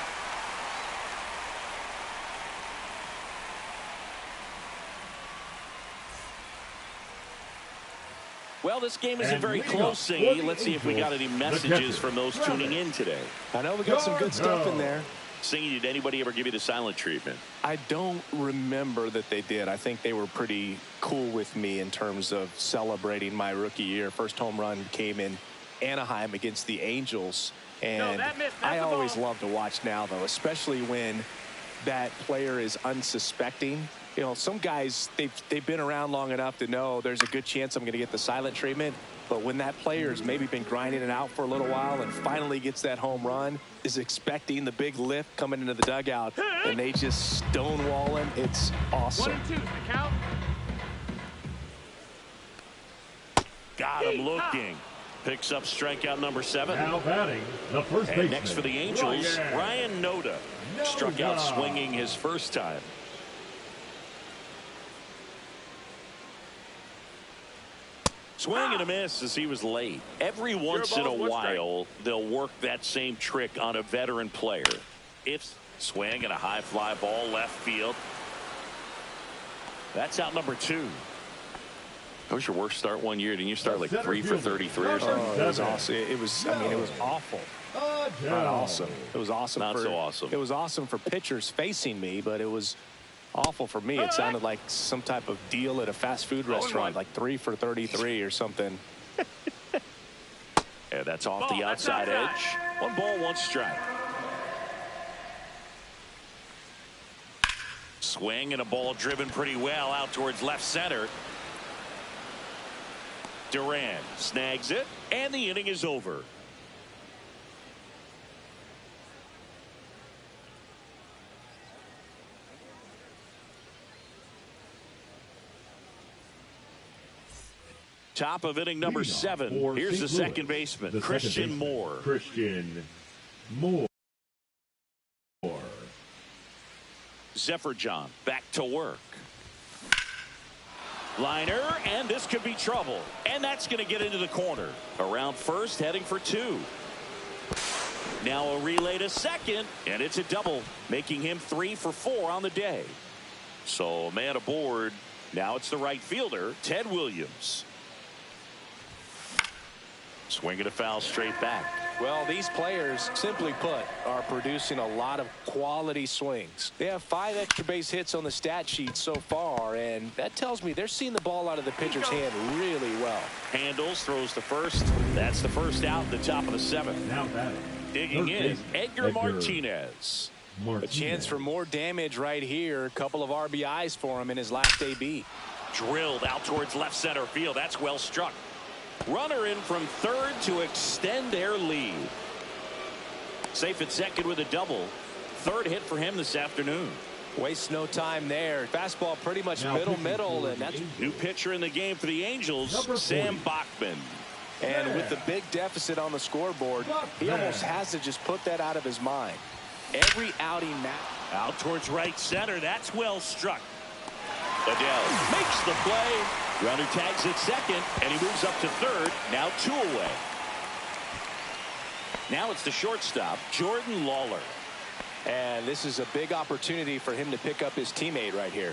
Well, this game isn't very close, Singy. Let's see if we got any messages from those tuning in today. I know we got some good stuff in there. Singy, did anybody ever give you the silent treatment? I don't remember that they did. I think they were pretty cool with me in terms of celebrating my rookie year. First home run came in Anaheim against the Angels. And I always love to watch now, though, especially when that player is unsuspecting. You know, some guys, they've been around long enough to know there's a good chance I'm going to get the silent treatment. But when that player's maybe been grinding it out for a little while and finally gets that home run, is expecting the big lift coming into the dugout, and they just stonewall him, it's awesome. 1 and 2 is the count. Got him looking. Picks up strikeout number 7. Now batting, the first And baseman. next for the Angels, Ryan Noda. Struck out swinging his first time. Swing and a miss as he was late. Every once in a while, they'll work that same trick on a veteran player. If swing and a high fly ball left field. That's out number 2. That was your worst start one year. Didn't you start like 3 for 33 or something? Oh, it was awesome. It was, I mean, it was awful. Not awesome. It was awesome. Not so awesome. It was awesome for pitchers facing me, but it was awful for me. It sounded like some type of deal at a fast food restaurant, like 3 for 33 or something. Yeah, that's off the outside edge. 1 ball, 1 strike. Swing and a ball driven pretty well out towards left center. Duran snags it, and the inning is over. Top of inning number 7. Here's the second baseman, Christian Moore. Christian Moore. Zephyr John back to work. Liner, and this could be trouble. And that's going to get into the corner. Around first, heading for 2. Now a relay to second, and it's a double, making him 3 for 4 on the day. So a man aboard. Now it's the right fielder, Ted Williams. Swinging a foul straight back. Well, these players, simply put, are producing a lot of quality swings. They have 5 extra base hits on the stat sheet so far, and that tells me they're seeing the ball out of the pitcher's hand really well. Handles, throws to first. That's the first out, the top of the 7th. Now batting. Digging in, Edgar Martinez. A chance for more damage right here. A couple of RBIs for him in his last AB. Drilled out towards left center field. That's well struck. Runner in from third to extend their lead. Safe at second with a double. Third hit for him this afternoon. Wastes no time there. Fastball pretty much middle, and that's new pitcher in the game for the Angels, Sam Bachman. And with the big deficit on the scoreboard, he almost has to just put that out of his mind. Every outing now. Out towards right center. That's well struck. Adele makes the play. Runner tags at second, and he moves up to third. Now 2 away. Now it's the shortstop, Jordan Lawler. And this is a big opportunity for him to pick up his teammate right here.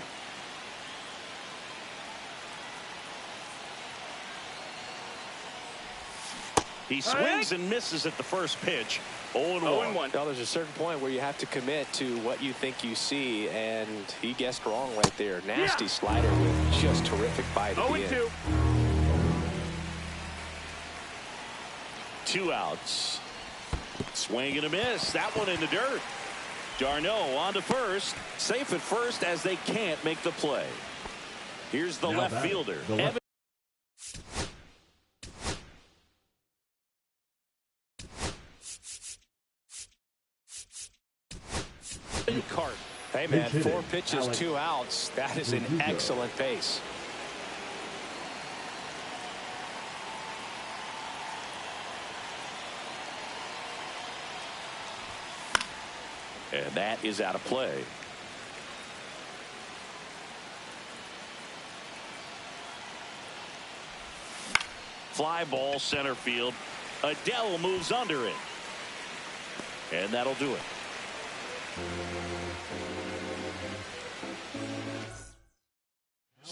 He swings and misses at the first pitch. 0-1. Well, there's a certain point where you have to commit to what you think you see, and he guessed wrong right there. Nasty slider with just terrific bite at the end. 0-2. 2 outs. Swing and a miss. That one in the dirt. Darno on to first. Safe at first as they can't make the play. Here's the left fielder. Evan Cart. Hey, man, 4 pitches, 2 outs. That is an excellent pace. And that is out of play. Fly ball center field. Adele moves under it. And that'll do it.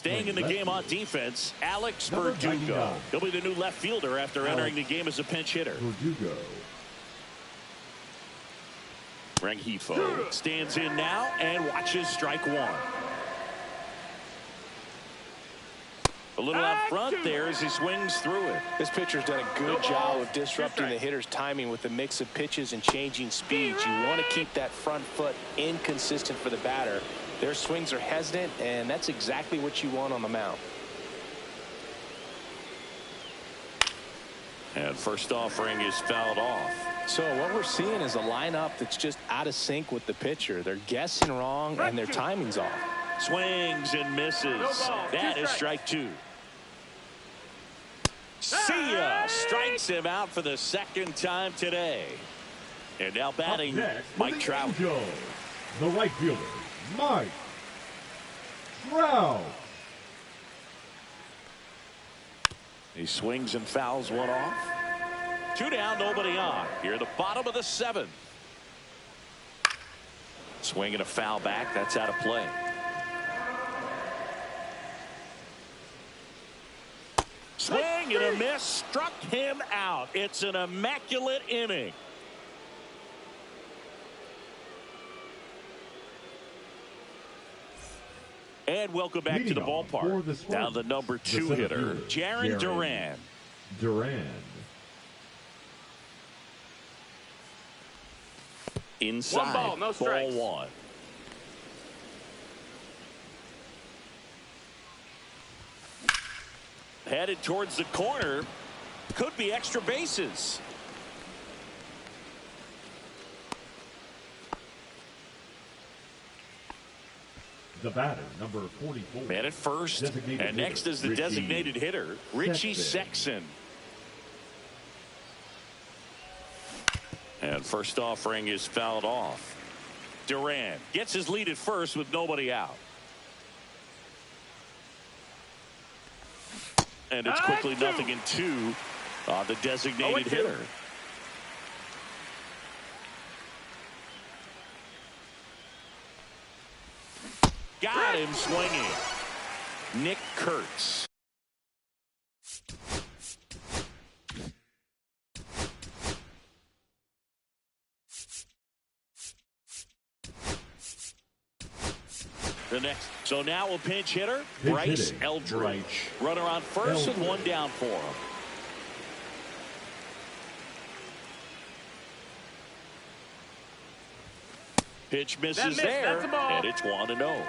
Staying in the game on defense, Alex Number Verdugo. 99. He'll be the new left fielder after entering the game as a pinch hitter. Verdugo. Rengifo stands in now and watches strike one. A little out front there as he swings through it. This pitcher's done a good job of disrupting the hitter's timing with the mix of pitches and changing speeds. You want to keep that front foot inconsistent for the batter. Their swings are hesitant, and that's exactly what you want on the mound. And first offering is fouled off. So what we're seeing is a lineup that's just out of sync with the pitcher. They're guessing wrong, and their timing's off. Swings and misses. That is strike two. See ya. Strikes him out for the second time today. And now batting, Next, Mike Trout. Angels, the right fielder, Mike Trout. He swings and fouls one off. 2 down, nobody on. Here at the bottom of the 7th. Swing and a foul back. That's out of play. Swing and a miss. Struck him out. It's an immaculate inning. And welcome back to the ballpark. Now the number 2 hitter, Jarren Duran. Inside, 1 ball, no strikes. ball 1. Headed towards the corner. Could be extra bases. The batter, number 44. Man at first. Designated And next hitter, is the Richie designated hitter, Richie Sexson. And first offering is fouled off. Duran gets his lead at first with nobody out. And it's quickly 0-2 on the designated hitter. Got him swinging. Nick Kurtz. The next. So now a pinch hitter, Bryce Eldridge. Runner on first and 1 down for him. Pitch misses there, and it's 1-0.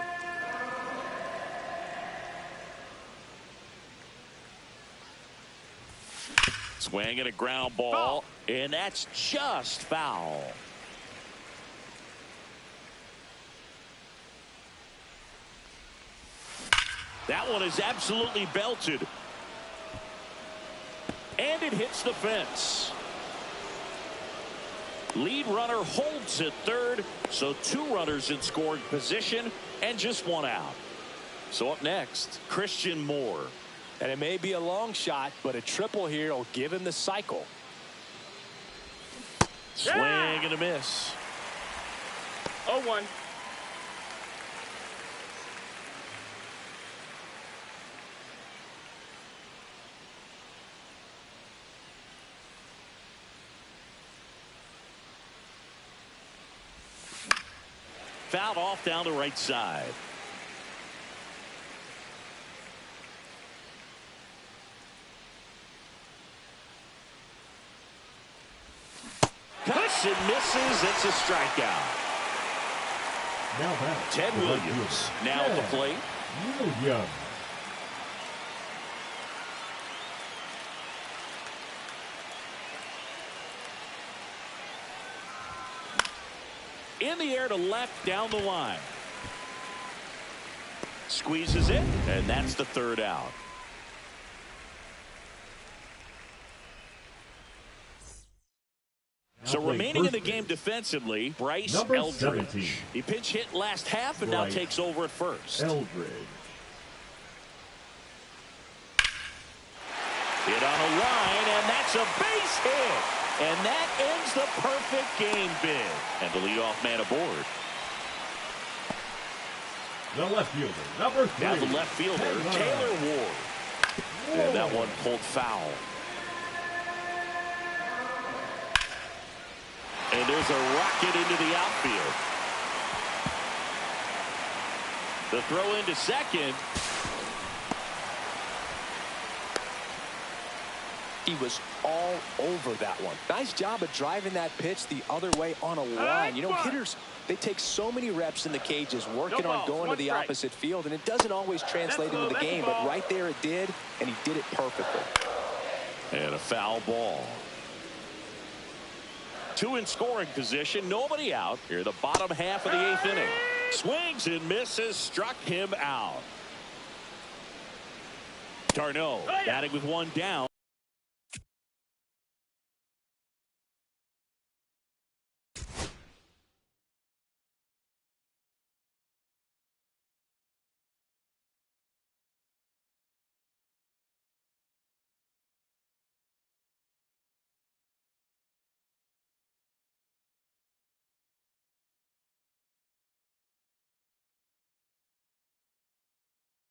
Swing and a ground ball, and that's just foul. That one is absolutely belted. And it hits the fence. Lead runner holds at third, so 2 runners in scoring position and just 1 out. So up next, Christian Moore. And it may be a long shot, but a triple here will give him the cycle. Swing and a miss. 0-1. Fouled off down the right side. Cuts and misses. It's a strikeout. Now back. Ted Williams now at the plate. Williams. In the air to left down the line. Squeezes it, and that's the 3rd out. So remaining in the game defensively, Bryce Number Eldridge. 17. He pinch hit last half and now Bryce takes over at first. Eldridge. Hit on a line, and that's a base hit. And that ends the perfect game bid. And the leadoff man aboard. The left fielder, number 3. Now the left fielder, Taylor Ward. And that one pulled foul. And there's a rocket into the outfield. The throw into second. He was all over that one. Nice job of driving that pitch the other way on a line. You know, hitters, they take so many reps in the cages working on going to the opposite field, and it doesn't always translate into the game, but right there it did, and he did it perfectly. And a foul ball. 2 in scoring position, nobody out. Here, the bottom half of the 8th inning. Swings and misses, struck him out. Darno batting with 1 down.